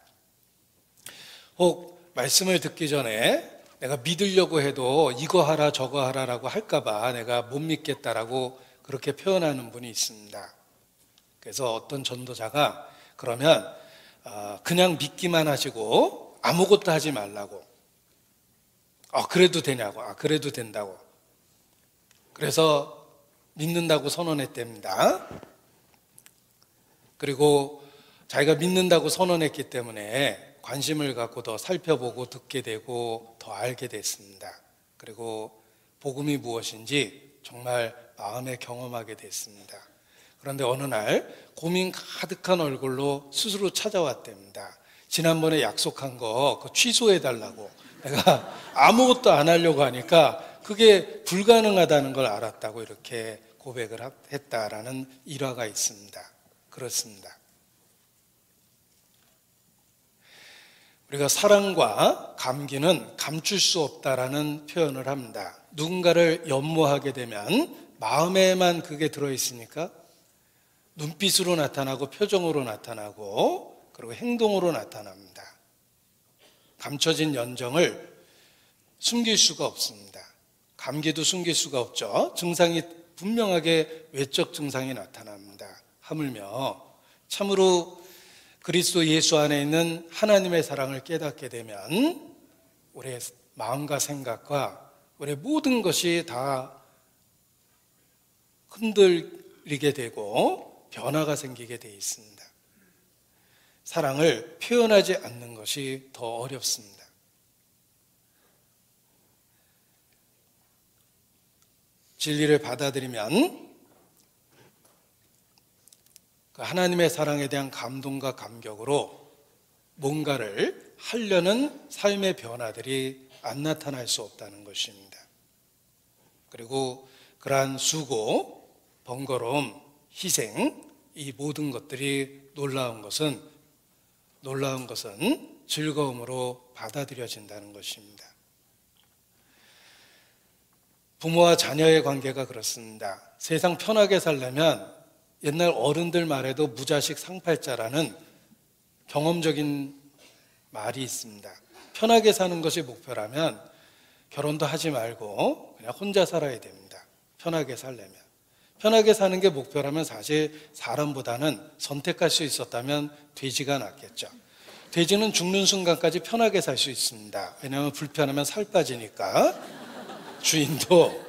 혹 말씀을 듣기 전에 내가 믿으려고 해도 이거 하라 저거 하라라고 할까봐 내가 못 믿겠다라고 그렇게 표현하는 분이 있습니다. 그래서 어떤 전도자가 그러면 그냥 믿기만 하시고 아무것도 하지 말라고. 그래도 되냐고. 그래도 된다고. 그래서 믿는다고 선언했답니다. 그리고 자기가 믿는다고 선언했기 때문에 관심을 갖고 더 살펴보고 듣게 되고 더 알게 됐습니다. 그리고 복음이 무엇인지 정말 마음에 경험하게 됐습니다. 그런데 어느 날 고민 가득한 얼굴로 스스로 찾아왔답니다. 지난번에 약속한 거 그거 취소해달라고. 내가 아무것도 안 하려고 하니까 그게 불가능하다는 걸 알았다고 이렇게 고백을 했다라는 일화가 있습니다. 그렇습니다. 우리가 사랑과 감기는 감출 수 없다라는 표현을 합니다. 누군가를 연모하게 되면 마음에만 그게 들어있으니까 눈빛으로 나타나고 표정으로 나타나고 그리고 행동으로 나타납니다. 감춰진 연정을 숨길 수가 없습니다. 감기도 숨길 수가 없죠. 증상이 분명하게 외적 증상이 나타납니다. 하물며 참으로 그리스도 예수 안에 있는 하나님의 사랑을 깨닫게 되면 우리의 마음과 생각과 우리의 모든 것이 다 흔들리게 되고 변화가 생기게 되어 있습니다. 사랑을 표현하지 않는 것이 더 어렵습니다. 진리를 받아들이면 하나님의 사랑에 대한 감동과 감격으로 뭔가를 하려는 삶의 변화들이 안 나타날 수 없다는 것입니다. 그리고 그 그러한 수고, 번거로움, 희생, 이 모든 것들이 놀라운 것은 즐거움으로 받아들여진다는 것입니다. 부모와 자녀의 관계가 그렇습니다. 세상 편하게 살려면 옛날 어른들 말에도 무자식 상팔자라는 경험적인 말이 있습니다. 편하게 사는 것이 목표라면 결혼도 하지 말고 그냥 혼자 살아야 됩니다. 편하게 살려면. 편하게 사는 게 목표라면 사실 사람보다는 선택할 수 있었다면 돼지가 낫겠죠. 돼지는 죽는 순간까지 편하게 살 수 있습니다. 왜냐하면 불편하면 살 빠지니까 주인도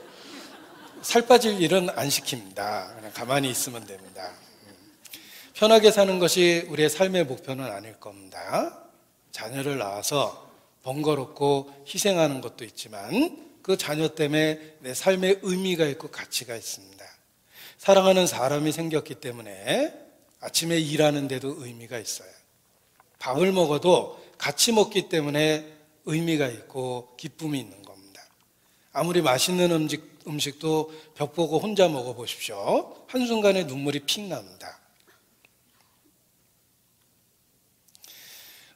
살 빠질 일은 안 시킵니다. 그냥 가만히 있으면 됩니다. 편하게 사는 것이 우리의 삶의 목표는 아닐 겁니다. 자녀를 낳아서 번거롭고 희생하는 것도 있지만 그 자녀 때문에 내 삶에 의미가 있고 가치가 있습니다. 사랑하는 사람이 생겼기 때문에 아침에 일하는데도 의미가 있어요. 밥을 먹어도 같이 먹기 때문에 의미가 있고 기쁨이 있는 겁니다. 아무리 맛있는 음식도 벽 보고 혼자 먹어보십시오. 한순간에 눈물이 픽 납니다.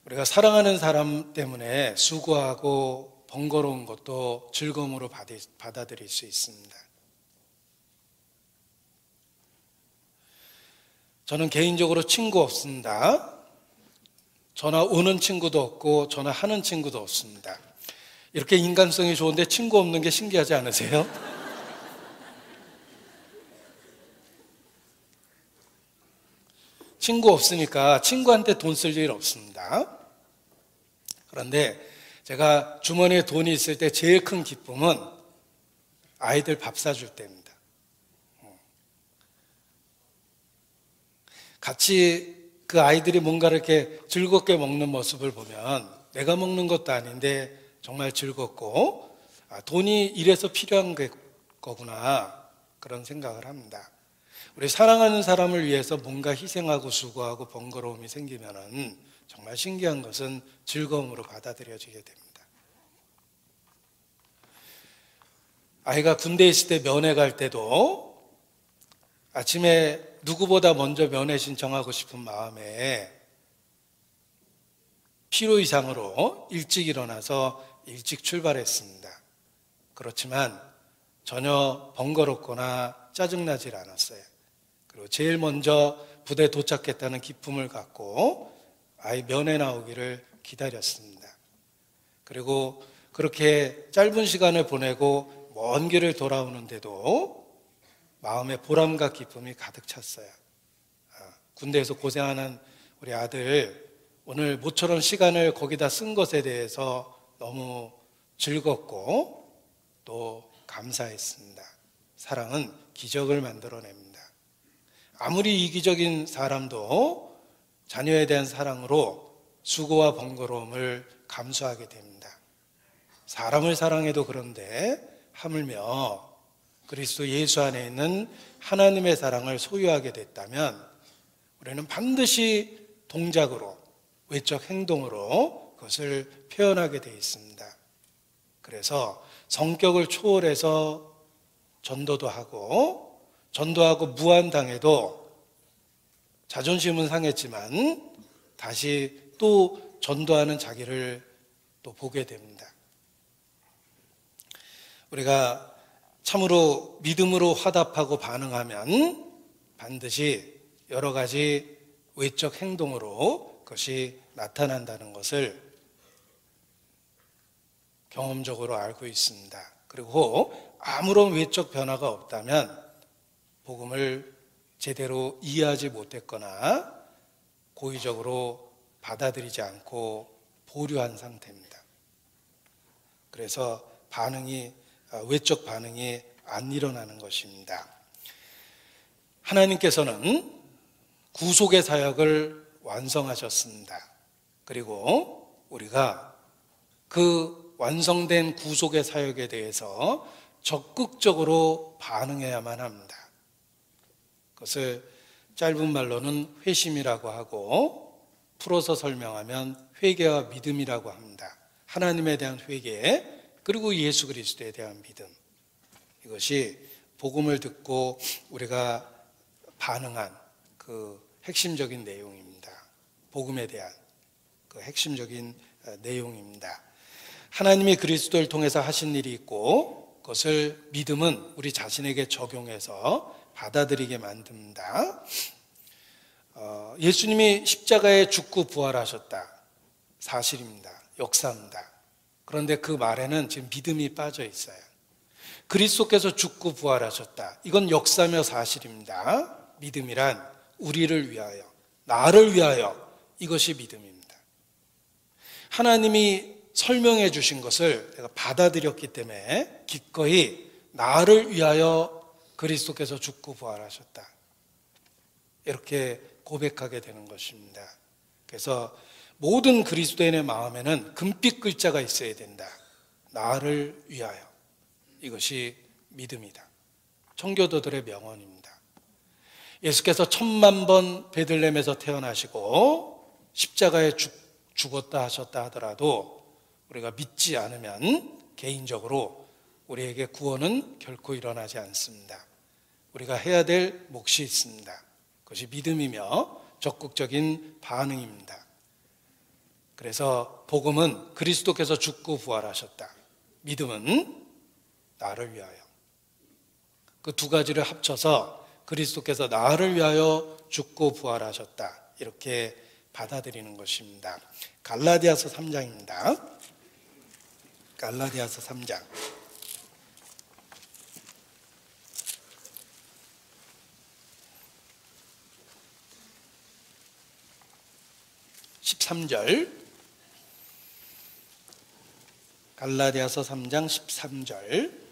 우리가 사랑하는 사람 때문에 수고하고 번거로운 것도 즐거움으로 받아들일 수 있습니다. 저는 개인적으로 친구 없습니다. 전화 오는 친구도 없고 전화하는 친구도 없습니다. 이렇게 인간성이 좋은데 친구 없는 게 신기하지 않으세요? 친구 없으니까 친구한테 돈 쓸 일 없습니다. 그런데 제가 주머니에 돈이 있을 때 제일 큰 기쁨은 아이들 밥 사줄 때입니다. 같이 그 아이들이 뭔가를 이렇게 즐겁게 먹는 모습을 보면 내가 먹는 것도 아닌데 정말 즐겁고 돈이 이래서 필요한 거구나 그런 생각을 합니다. 우리 사랑하는 사람을 위해서 뭔가 희생하고 수고하고 번거로움이 생기면은 정말 신기한 것은 즐거움으로 받아들여지게 됩니다. 아이가 군대에 있을 때 면회 갈 때도 아침에 누구보다 먼저 면회 신청하고 싶은 마음에 필요 이상으로 일찍 일어나서 일찍 출발했습니다. 그렇지만 전혀 번거롭거나 짜증나질 않았어요. 그리고 제일 먼저 부대에 도착했다는 기쁨을 갖고 아이 면회 나오기를 기다렸습니다. 그리고 그렇게 짧은 시간을 보내고 먼 길을 돌아오는데도 마음에 보람과 기쁨이 가득 찼어요. 군대에서 고생하는 우리 아들 오늘 모처럼 시간을 거기다 쓴 것에 대해서 너무 즐겁고 또 감사했습니다. 사랑은 기적을 만들어냅니다. 아무리 이기적인 사람도 자녀에 대한 사랑으로 수고와 번거로움을 감수하게 됩니다. 사람을 사랑해도 그런데 하물며 그리스도 예수 안에 있는 하나님의 사랑을 소유하게 됐다면 우리는 반드시 동작으로 외적 행동으로 그것을 표현하게 되어 있습니다. 그래서 성격을 초월해서 전도도 하고 무한당해도 자존심은 상했지만 다시 또 전도하는 자기를 또 보게 됩니다. 우리가 참으로 믿음으로 화답하고 반응하면 반드시 여러 가지 외적 행동으로 그것이 나타난다는 것을 경험적으로 알고 있습니다. 그리고 아무런 외적 변화가 없다면 복음을 제대로 이해하지 못했거나 고의적으로 받아들이지 않고 보류한 상태입니다. 그래서 외적 반응이 안 일어나는 것입니다. 하나님께서는 구속의 사역을 완성하셨습니다. 그리고 우리가 그 완성된 구속의 사역에 대해서 적극적으로 반응해야만 합니다. 그것을 짧은 말로는 회심이라고 하고 풀어서 설명하면 회개와 믿음이라고 합니다. 하나님에 대한 회개 그리고 예수 그리스도에 대한 믿음, 이것이 복음을 듣고 우리가 반응한 그 핵심적인 내용입니다. 복음에 대한 그 핵심적인 내용입니다. 하나님이 그리스도를 통해서 하신 일이 있고 그것을 믿음은 우리 자신에게 적용해서 받아들이게 만듭니다. 예수님이 십자가에 죽고 부활하셨다. 사실입니다. 역사입니다. 그런데 그 말에는 지금 믿음이 빠져 있어요. 그리스도께서 죽고 부활하셨다. 이건 역사며 사실입니다. 믿음이란 우리를 위하여, 나를 위하여, 이것이 믿음입니다. 하나님이 설명해 주신 것을 내가 받아들였기 때문에 기꺼이 나를 위하여 그리스도께서 죽고 부활하셨다. 이렇게 고백하게 되는 것입니다. 그래서 모든 그리스도인의 마음에는 금빛 글자가 있어야 된다. 나를 위하여. 이것이 믿음이다. 청교도들의 명언입니다. 예수께서 1000만 번 베들레헴에서 태어나시고 십자가에 죽었다 하셨다 하더라도 우리가 믿지 않으면 개인적으로 우리에게 구원은 결코 일어나지 않습니다. 우리가 해야 될 몫이 있습니다. 그것이 믿음이며 적극적인 반응입니다. 그래서 복음은 그리스도께서 죽고 부활하셨다. 믿음은 나를 위하여. 그 두 가지를 합쳐서 그리스도께서 나를 위하여 죽고 부활하셨다. 이렇게 받아들이는 것입니다. 갈라디아서 3장입니다. 갈라디아서 3장. 13절. 갈라디아서 3장 13절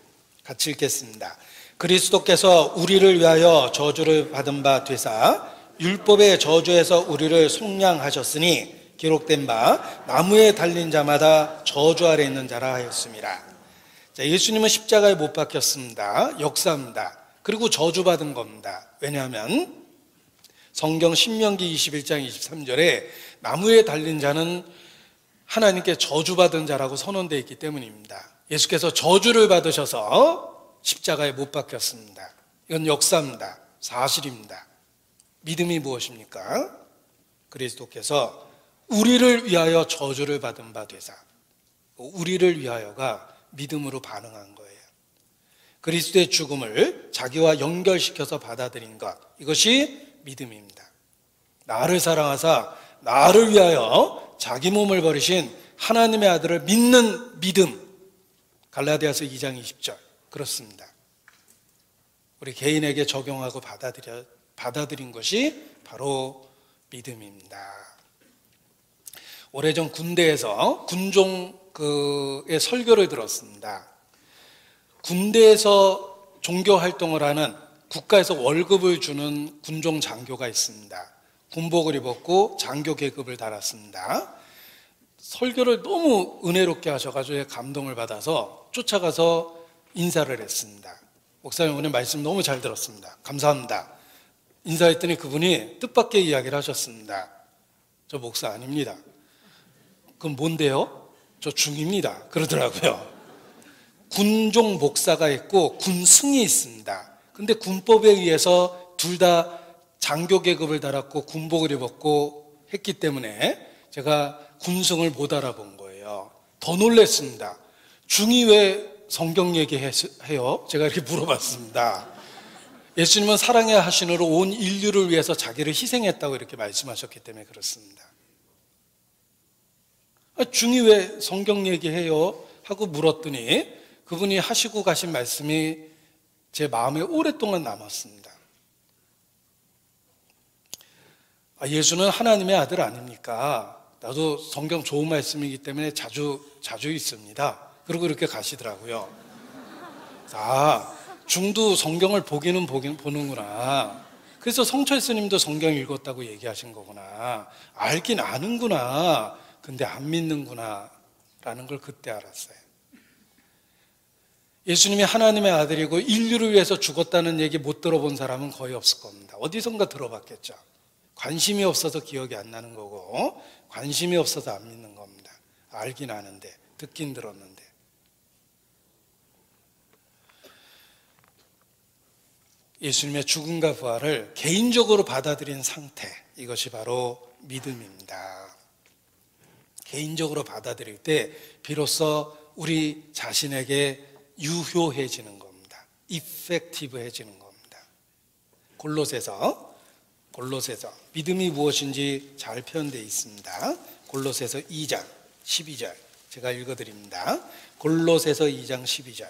같이 읽겠습니다. 그리스도께서 우리를 위하여 저주를 받은 바 되사 율법의 저주에서 우리를 속량하셨으니 기록된 바 나무에 달린 자마다 저주 아래 있는 자라 하였습니다. 자, 예수님은 십자가에 못 박혔습니다. 역사입니다. 그리고 저주받은 겁니다. 왜냐하면 성경 신명기 21장 23절에 나무에 달린 자는 하나님께 저주받은 자라고 선언되어 있기 때문입니다. 예수께서 저주를 받으셔서 십자가에 못 박혔습니다. 이건 역사입니다. 사실입니다. 믿음이 무엇입니까? 그리스도께서 우리를 위하여 저주를 받은 바 되사. 우리를 위하여가 믿음으로 반응한 거예요. 그리스도의 죽음을 자기와 연결시켜서 받아들인 것, 이것이 믿음입니다. 나를 사랑하사 나를 위하여 자기 몸을 버리신 하나님의 아들을 믿는 믿음. 갈라디아서 2장 20절. 그렇습니다. 우리 개인에게 적용하고 받아들인 것이 바로 믿음입니다. 오래전 군대에서 군종의 설교를 들었습니다. 군대에서 종교 활동을 하는 국가에서 월급을 주는 군종 장교가 있습니다. 군복을 입었고 장교 계급을 달았습니다. 설교를 너무 은혜롭게 하셔가지고 감동을 받아서 쫓아가서 인사를 했습니다. 목사님 오늘 말씀 너무 잘 들었습니다. 감사합니다. 인사했더니 그분이 뜻밖의 이야기를 하셨습니다. 저 목사 아닙니다. 그럼 뭔데요? 저 중입니다. 그러더라고요. 군종 목사가 있고 군승이 있습니다. 근데 군법에 의해서 둘 다 장교 계급을 달았고 군복을 입었고 했기 때문에 제가 군승을 못 알아본 거예요. 더 놀랐습니다. 중이 왜 성경 얘기해요? 제가 이렇게 물어봤습니다. 예수님은 사랑의 하신으로 온 인류를 위해서 자기를 희생했다고 이렇게 말씀하셨기 때문에 그렇습니다. 중이 왜 성경 얘기해요? 하고 물었더니 그분이 하시고 가신 말씀이 제 마음에 오랫동안 남았습니다. 예수는 하나님의 아들 아닙니까? 나도 성경 좋은 말씀이기 때문에 자주 있습니다. 그러고 이렇게 가시더라고요. 중도 성경을 보는구나. 그래서 성철 스님도 성경 읽었다고 얘기하신 거구나. 알긴 아는구나. 근데 안 믿는구나. 라는 걸 그때 알았어요. 예수님이 하나님의 아들이고 인류를 위해서 죽었다는 얘기 못 들어본 사람은 거의 없을 겁니다. 어디선가 들어봤겠죠. 관심이 없어서 기억이 안 나는 거고 관심이 없어서 안 믿는 겁니다. 알긴 아는데 듣긴 들었는데. 예수님의 죽음과 부활을 개인적으로 받아들인 상태, 이것이 바로 믿음입니다. 개인적으로 받아들일 때 비로소 우리 자신에게 유효해지는 겁니다. 이펙티브해지는 겁니다. 골로새서 믿음이 무엇인지 잘 표현되어 있습니다. 골로새서 2장 12절 제가 읽어드립니다. 골로새서 2장 12절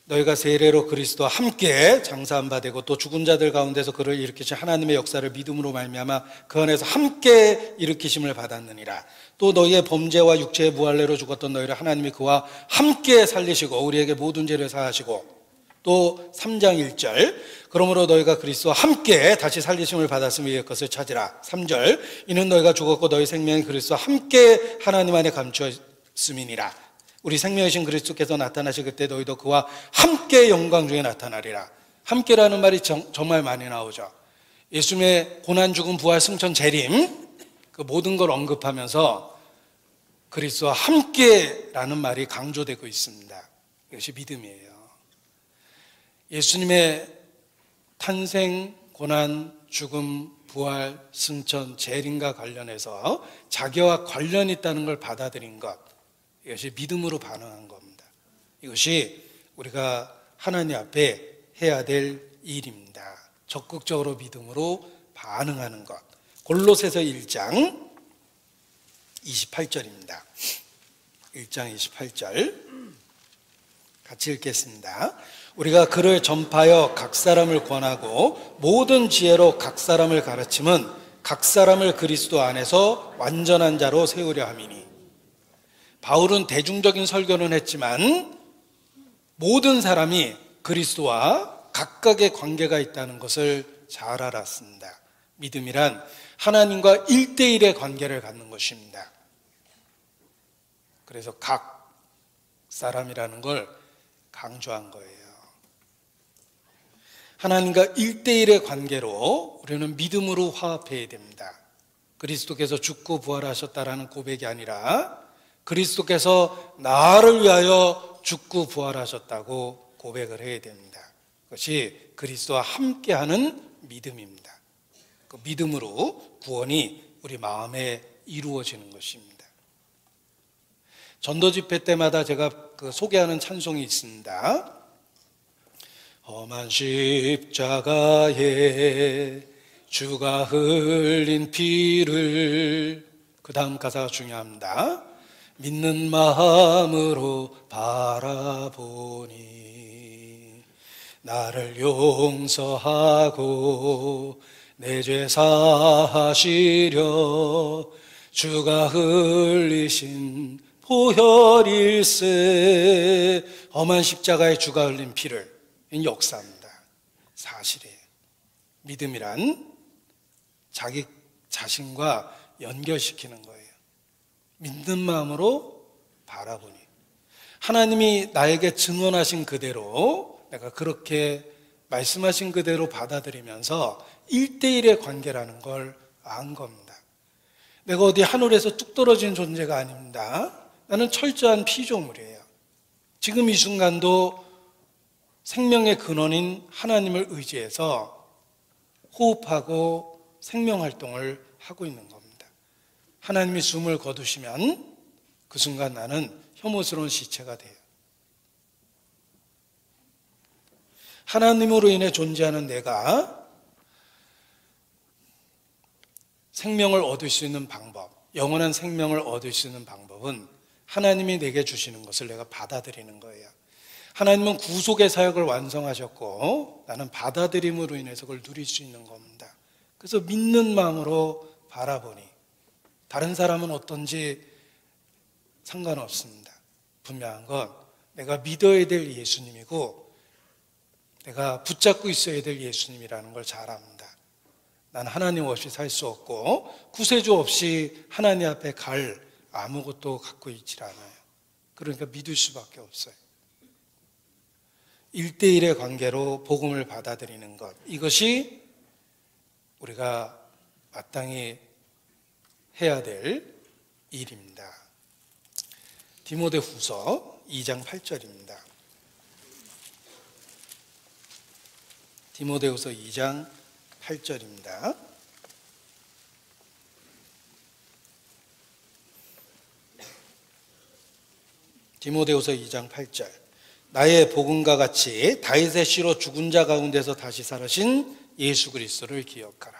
너희가 세례로 그리스도와 함께 장사한 바 되고 또 죽은 자들 가운데서 그를 일으키신 하나님의 역사를 믿음으로 말미암아 그 안에서 함께 일으키심을 받았느니라. 또 너희의 범죄와 육체의 무할례로 죽었던 너희를 하나님이 그와 함께 살리시고 우리에게 모든 죄를 사하시고, 또 3장 1절 그러므로 너희가 그리스도와 함께 다시 살리심을 받았으면 위의 것을 찾으라. 3절 이는 너희가 죽었고 너희 생명이 그리스도와 함께 하나님 안에 감추었음이니라. 우리 생명이신 그리스도께서 나타나실 그때 너희도 그와 함께 영광 중에 나타나리라. 함께라는 말이 정말 많이 나오죠. 예수님의 고난, 죽음, 부활, 승천, 재림 그 모든 걸 언급하면서 그리스도와 함께라는 말이 강조되고 있습니다. 이것이 믿음이에요. 예수님의 탄생, 고난, 죽음, 부활, 승천, 재림과 관련해서 자기와 관련이 있다는 걸 받아들인 것, 이것이 믿음으로 반응한 겁니다. 이것이 우리가 하나님 앞에 해야 될 일입니다. 적극적으로 믿음으로 반응하는 것. 골로새서 1장 28절입니다. 1장 28절 같이 읽겠습니다. 우리가 그를 전파하여 각 사람을 권하고 모든 지혜로 각 사람을 가르침은 각 사람을 그리스도 안에서 완전한 자로 세우려 함이니. 바울은 대중적인 설교는 했지만 모든 사람이 그리스도와 각각의 관계가 있다는 것을 잘 알았습니다. 믿음이란 하나님과 1대1의 관계를 갖는 것입니다. 그래서 각 사람이라는 걸 강조한 거예요. 하나님과 1대1의 관계로 우리는 믿음으로 화합해야 됩니다. 그리스도께서 죽고 부활하셨다라는 고백이 아니라 그리스도께서 나를 위하여 죽고 부활하셨다고 고백을 해야 됩니다. 그것이 그리스도와 함께하는 믿음입니다. 그 믿음으로 구원이 우리 마음에 이루어지는 것입니다. 전도 집회 때마다 제가 소개하는 찬송이 있습니다. 험한 십자가에 주가 흘린 피를, 그 다음 가사가 중요합니다. 믿는 마음으로 바라보니 나를 용서하고 내 죄 사하시려 주가 흘리신 보혈일세. 험한 십자가에 주가 흘린 피를, 이 역사입니다. 사실이에요. 믿음이란 자기 자신과 연결시키는 거예요. 믿는 마음으로 바라보니 하나님이 나에게 증언하신 그대로 내가 그렇게 말씀하신 그대로 받아들이면서 1대1의 관계라는 걸 안 겁니다. 내가 어디 하늘에서 뚝 떨어진 존재가 아닙니다. 나는 철저한 피조물이에요. 지금 이 순간도 생명의 근원인 하나님을 의지해서 호흡하고 생명활동을 하고 있는 겁니다. 하나님이 숨을 거두시면 그 순간 나는 혐오스러운 시체가 돼요. 하나님으로 인해 존재하는 내가 생명을 얻을 수 있는 방법, 영원한 생명을 얻을 수 있는 방법은 하나님이 내게 주시는 것을 내가 받아들이는 거예요. 하나님은 구속의 사역을 완성하셨고 나는 받아들임으로 인해서 그걸 누릴 수 있는 겁니다. 그래서 믿는 마음으로 바라보니 다른 사람은 어떤지 상관없습니다. 분명한 건 내가 믿어야 될 예수님이고 내가 붙잡고 있어야 될 예수님이라는 걸 잘 압니다. 난 하나님 없이 살 수 없고 구세주 없이 하나님 앞에 갈 아무것도 갖고 있질 않아요. 그러니까 믿을 수밖에 없어요. 1대1의 관계로 복음을 받아들이는 것, 이것이 우리가 마땅히 해야 될 일입니다. 디모데후서 2장 8절입니다. 디모데후서 2장 8절입니다. 디모데후서 2장 8절. 나의 복음과 같이 다윗의 씨로 죽은 자 가운데서 다시 살으신 예수 그리스도를 기억하라.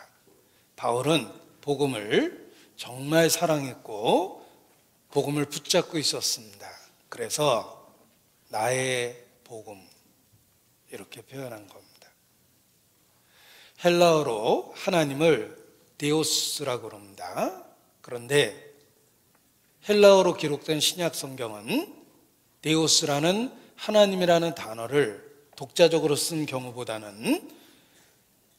바울은 복음을 정말 사랑했고 복음을 붙잡고 있었습니다. 그래서 나의 복음 이렇게 표현한 겁니다. 헬라어로 하나님을 데오스라고 그럽니다. 그런데 헬라어로 기록된 신약 성경은 데오스라는 하나님이라는 단어를 독자적으로 쓴 경우보다는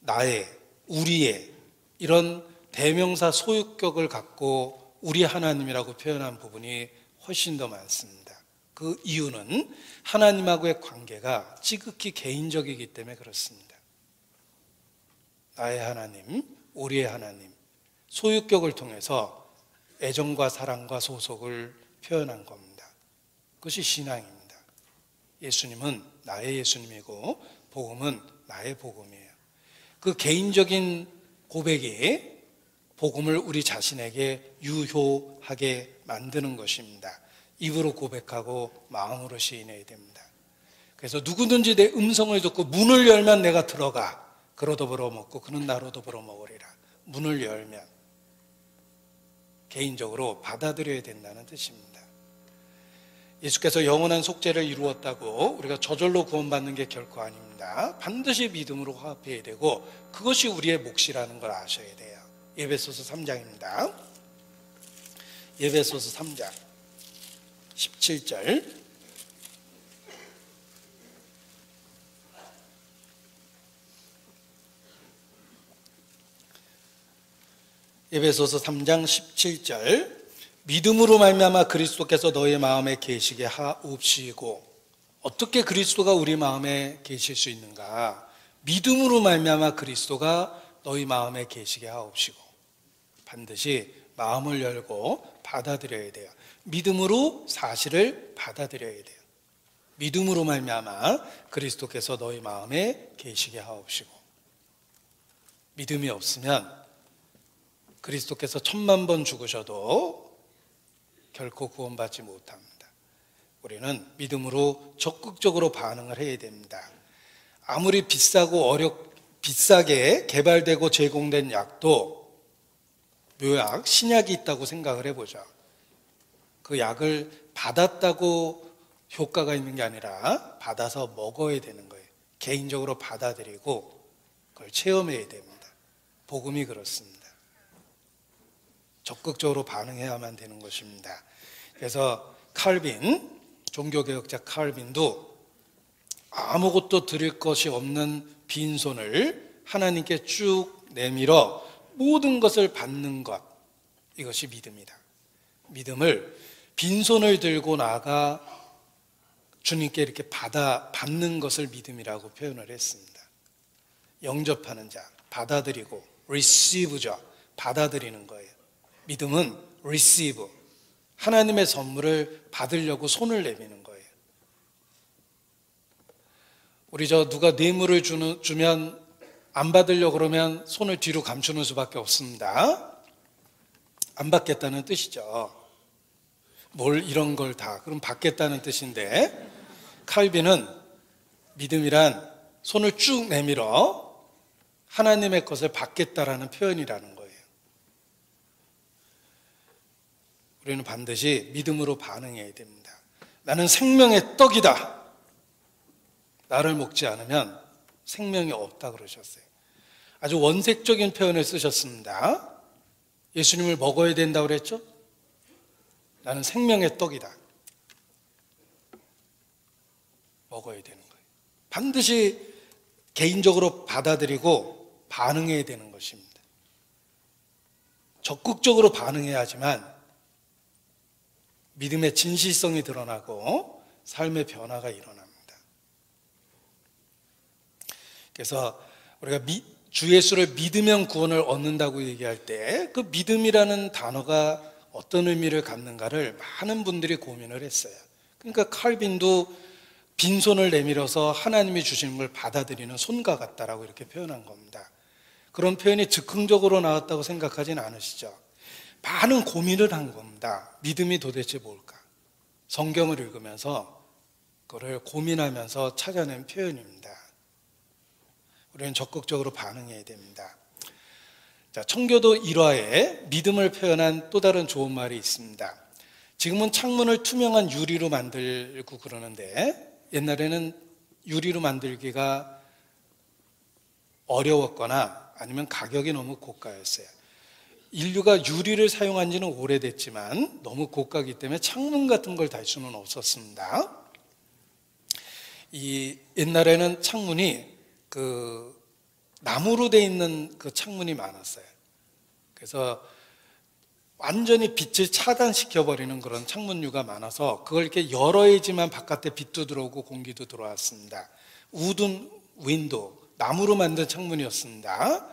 나의, 우리의 이런 대명사 소유격을 갖고 우리 하나님이라고 표현한 부분이 훨씬 더 많습니다. 그 이유는 하나님하고의 관계가 지극히 개인적이기 때문에 그렇습니다. 나의 하나님, 우리의 하나님, 소유격을 통해서 애정과 사랑과 소속을 표현한 겁니다. 그것이 신앙입니다. 예수님은 나의 예수님이고 복음은 나의 복음이에요. 그 개인적인 고백이 복음을 우리 자신에게 유효하게 만드는 것입니다. 입으로 고백하고 마음으로 시인해야 됩니다. 그래서 누구든지 내 음성을 듣고 문을 열면 내가 들어가 그로 더불어 먹고 그는 나로 더불어 먹으리라. 문을 열면 개인적으로 받아들여야 된다는 뜻입니다. 예수께서 영원한 속죄를 이루었다고 우리가 저절로 구원받는 게 결코 아닙니다. 반드시 믿음으로 화합해야 되고 그것이 우리의 몫이라는 걸 아셔야 돼요. 에베소서 3장입니다. 에베소서 3장 17절. 에베소서 3장 17절. 믿음으로 말미암아 그리스도께서 너희 마음에 계시게 하옵시고. 어떻게 그리스도가 우리 마음에 계실 수 있는가? 믿음으로 말미암아 그리스도가 너희 마음에 계시게 하옵시고. 반드시 마음을 열고 받아들여야 돼요. 믿음으로 사실을 받아들여야 돼요. 믿음으로 말미암아 그리스도께서 너희 마음에 계시게 하옵시고. 믿음이 없으면 그리스도께서 10,000번 죽으셔도 결코 구원받지 못합니다. 우리는 믿음으로 적극적으로 반응을 해야 됩니다. 아무리 비싸게 개발되고 제공된 약도 묘약, 신약이 있다고 생각을 해보죠. 그 약을 받았다고 효과가 있는 게 아니라 받아서 먹어야 되는 거예요. 개인적으로 받아들이고 그걸 체험해야 됩니다. 복음이 그렇습니다. 적극적으로 반응해야만 되는 것입니다. 그래서 칼빈, 종교개혁자 칼빈도 아무것도 드릴 것이 없는 빈손을 하나님께 쭉 내밀어 모든 것을 받는 것, 이것이 믿음이다. 믿음을 빈손을 들고 나가 주님께 이렇게 받는 것을 믿음이라고 표현을 했습니다. 영접하는 자, 받아들이고 receive죠. 받아들이는 거예요. 믿음은 receive, 하나님의 선물을 받으려고 손을 내미는 거예요. 우리 누가 뇌물을 주면 안 받으려고 그러면 손을 뒤로 감추는 수밖에 없습니다. 안 받겠다는 뜻이죠. 뭘 이런 걸 다, 그럼 받겠다는 뜻인데, 칼빈은 믿음이란 손을 쭉 내밀어 하나님의 것을 받겠다라는 표현이라는 거예요. 우리는 반드시 믿음으로 반응해야 됩니다. 나는 생명의 떡이다. 나를 먹지 않으면 생명이 없다 그러셨어요. 아주 원색적인 표현을 쓰셨습니다. 예수님을 먹어야 된다고 그랬죠? 나는 생명의 떡이다. 먹어야 되는 거예요. 반드시 개인적으로 받아들이고 반응해야 되는 것입니다. 적극적으로 반응해야 하지만 믿음의 진실성이 드러나고 삶의 변화가 일어납니다. 그래서 우리가 주 예수를 믿으면 구원을 얻는다고 얘기할 때 그 믿음이라는 단어가 어떤 의미를 갖는가를 많은 분들이 고민을 했어요. 그러니까 칼빈도 빈손을 내밀어서 하나님이 주시는 걸 받아들이는 손과 같다라고 이렇게 표현한 겁니다. 그런 표현이 즉흥적으로 나왔다고 생각하지는 않으시죠? 많은 고민을 한 겁니다. 믿음이 도대체 뭘까? 성경을 읽으면서 그거를 고민하면서 찾아낸 표현입니다. 우리는 적극적으로 반응해야 됩니다. 자, 청교도 1화에 믿음을 표현한 또 다른 좋은 말이 있습니다. 지금은 창문을 투명한 유리로 만들고 그러는데 옛날에는 유리로 만들기가 어려웠거나 아니면 가격이 너무 고가였어요. 인류가 유리를 사용한 지는 오래됐지만 너무 고가이기 때문에 창문 같은 걸 달 수는 없었습니다. 이 옛날에는 창문이 나무로 돼 있는 그 창문이 많았어요. 그래서 완전히 빛을 차단시켜버리는 그런 창문류가 많아서 그걸 이렇게 열어야지만 바깥에 빛도 들어오고 공기도 들어왔습니다. 우든 윈도우, 나무로 만든 창문이었습니다.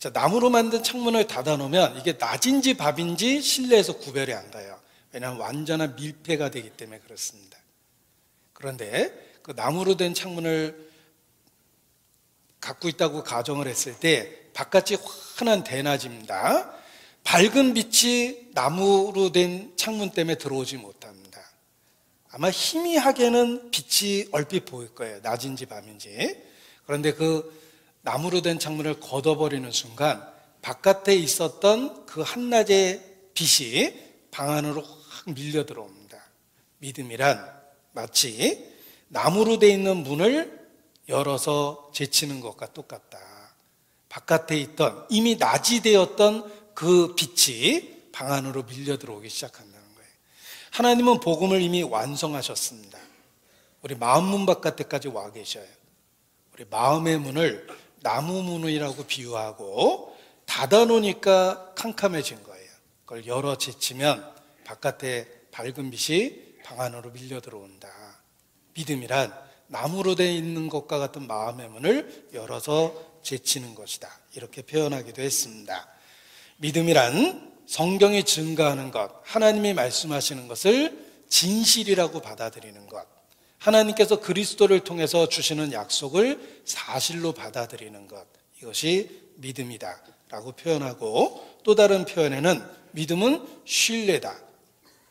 자, 나무로 만든 창문을 닫아놓으면 이게 낮인지 밤인지 실내에서 구별이 안 가요. 왜냐하면 완전한 밀폐가 되기 때문에 그렇습니다. 그런데 그 나무로 된 창문을 갖고 있다고 가정을 했을 때 바깥이 환한 대낮입니다. 밝은 빛이 나무로 된 창문 때문에 들어오지 못합니다. 아마 희미하게는 빛이 얼핏 보일 거예요. 낮인지 밤인지. 그런데 그 나무로 된 창문을 걷어버리는 순간 바깥에 있었던 그 한낮의 빛이 방 안으로 확 밀려 들어옵니다. 믿음이란 마치 나무로 돼 있는 문을 열어서 제치는 것과 똑같다. 바깥에 있던 이미 낮이 되었던 그 빛이 방 안으로 밀려 들어오기 시작한다는 거예요. 하나님은 복음을 이미 완성하셨습니다. 우리 마음 문 바깥에까지 와 계셔요. 우리 마음의 문을 나무 문이라고 비유하고 닫아놓으니까 캄캄해진 거예요. 그걸 열어 제치면 바깥에 밝은 빛이 방 안으로 밀려 들어온다. 믿음이란 나무로 되어 있는 것과 같은 마음의 문을 열어서 제치는 것이다. 이렇게 표현하기도 했습니다. 믿음이란 성경이 증거하는 것, 하나님이 말씀하시는 것을 진실이라고 받아들이는 것, 하나님께서 그리스도를 통해서 주시는 약속을 사실로 받아들이는 것, 이것이 믿음이다 라고 표현하고, 또 다른 표현에는 믿음은 신뢰다,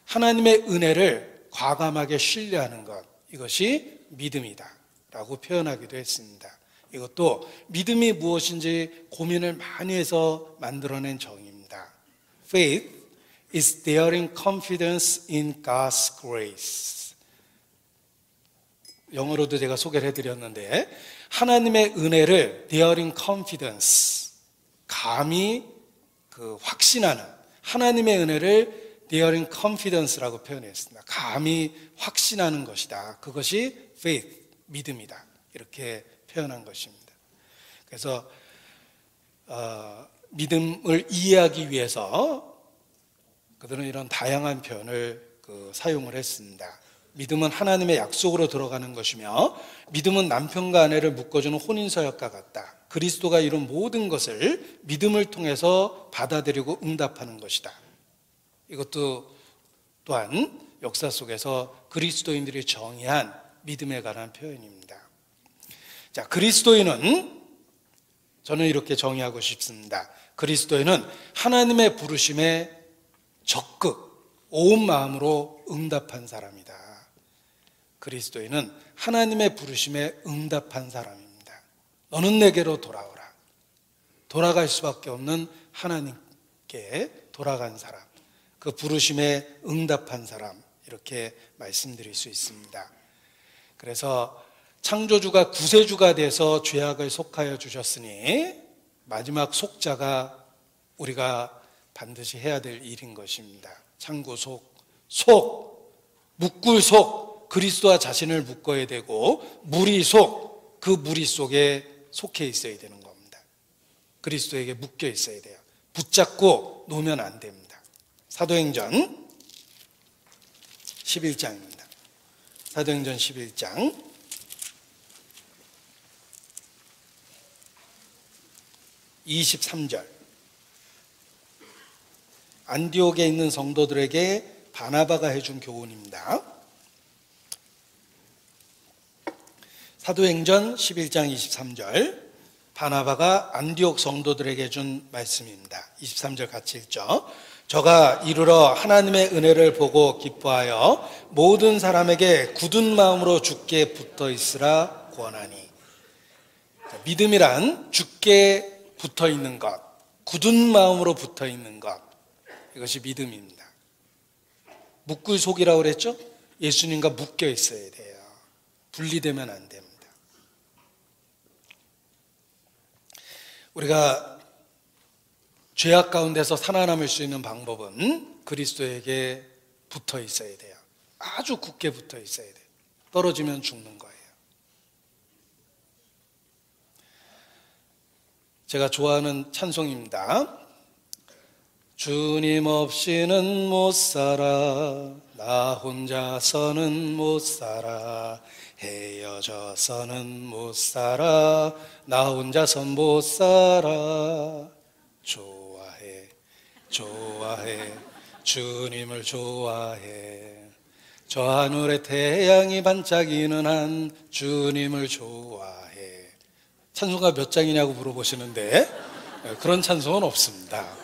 하나님의 은혜를 과감하게 신뢰하는 것, 이것이 믿음이다 라고 표현하기도 했습니다. 이것도 믿음이 무엇인지 고민을 많이 해서 만들어낸 정의입니다. Faith is daring confidence in God's grace. 영어로도 제가 소개를 해드렸는데, 하나님의 은혜를 daring confidence, 감히 확신하는, 하나님의 은혜를 daring confidence라고 표현했습니다. 감히 확신하는 것이다. 그것이 faith, 믿음이다. 이렇게 표현한 것입니다. 그래서 믿음을 이해하기 위해서 그들은 이런 다양한 표현을 사용을 했습니다. 믿음은 하나님의 약속으로 들어가는 것이며, 믿음은 남편과 아내를 묶어주는 혼인서약과 같다. 그리스도가 이룬 모든 것을 믿음을 통해서 받아들이고 응답하는 것이다. 이것도 또한 역사 속에서 그리스도인들이 정의한 믿음에 관한 표현입니다. 자, 그리스도인은, 저는 이렇게 정의하고 싶습니다. 그리스도인은 하나님의 부르심에 적극, 온 마음으로 응답한 사람이다. 그리스도인은 하나님의 부르심에 응답한 사람입니다. 너는 내게로 돌아오라. 돌아갈 수밖에 없는 하나님께 돌아간 사람, 그 부르심에 응답한 사람, 이렇게 말씀드릴 수 있습니다. 그래서 창조주가 구세주가 돼서 죄악을 속하여 주셨으니 마지막 속자가 우리가 반드시 해야 될 일인 것입니다. 창구 묶을 속, 그리스도와 자신을 묶어야 되고, 무리 속, 그 무리 속에 속해 있어야 되는 겁니다. 그리스도에게 묶여 있어야 돼요. 붙잡고 놓으면 안 됩니다. 사도행전 11장입니다. 사도행전 11장 23절. 안디옥에 있는 성도들에게 바나바가 해준 교훈입니다. 사도행전 11장 23절, 바나바가 안디옥 성도들에게 준 말씀입니다. 23절 같이 읽죠. 저가 이르러 하나님의 은혜를 보고 기뻐하여 모든 사람에게 굳은 마음으로 주께 붙어 있으라 권하니. 믿음이란 주께 붙어 있는 것, 굳은 마음으로 붙어 있는 것, 이것이 믿음입니다. 묶을속이라고 그랬죠? 예수님과 묶여 있어야 돼요. 분리되면 안 됩니다. 우리가 죄악 가운데서 살아남을 수 있는 방법은 그리스도에게 붙어 있어야 돼요. 아주 굳게 붙어 있어야 돼요. 떨어지면 죽는 거예요. 제가 좋아하는 찬송입니다. 주님 없이는 못 살아, 나 혼자서는 못 살아, 헤어져서는 못 살아, 나 혼자선 못 살아. 좋아해, 좋아해, 주님을 좋아해. 저 하늘에 태양이 반짝이는 한 주님을 좋아해. 찬송가 몇 장이냐고 물어보시는데 그런 찬송은 없습니다.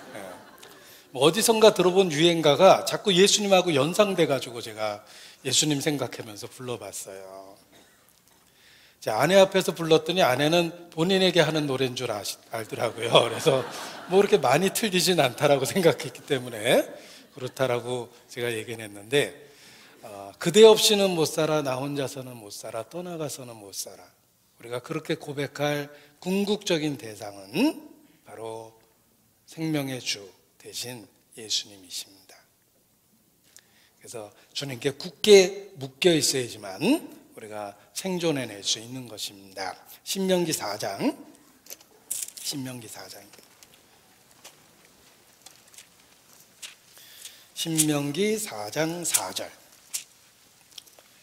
어디선가 들어본 유행가가 자꾸 예수님하고 연상돼가지고 제가 예수님 생각하면서 불러봤어요. 제 아내 앞에서 불렀더니 아내는 본인에게 하는 노래인 줄 알더라고요. 그래서 뭐 그렇게 많이 틀리진 않다라고 생각했기 때문에 그렇다라고 제가 얘기는 했는데, 그대 없이는 못 살아, 나 혼자서는 못 살아, 떠나가서는 못 살아. 우리가 그렇게 고백할 궁극적인 대상은 바로 생명의 주 대신 예수님이십니다. 그래서 주님께 굳게 묶여 있어야지만 우리가 생존해낼 수 있는 것입니다. 신명기 4장, 신명기 4장 4절.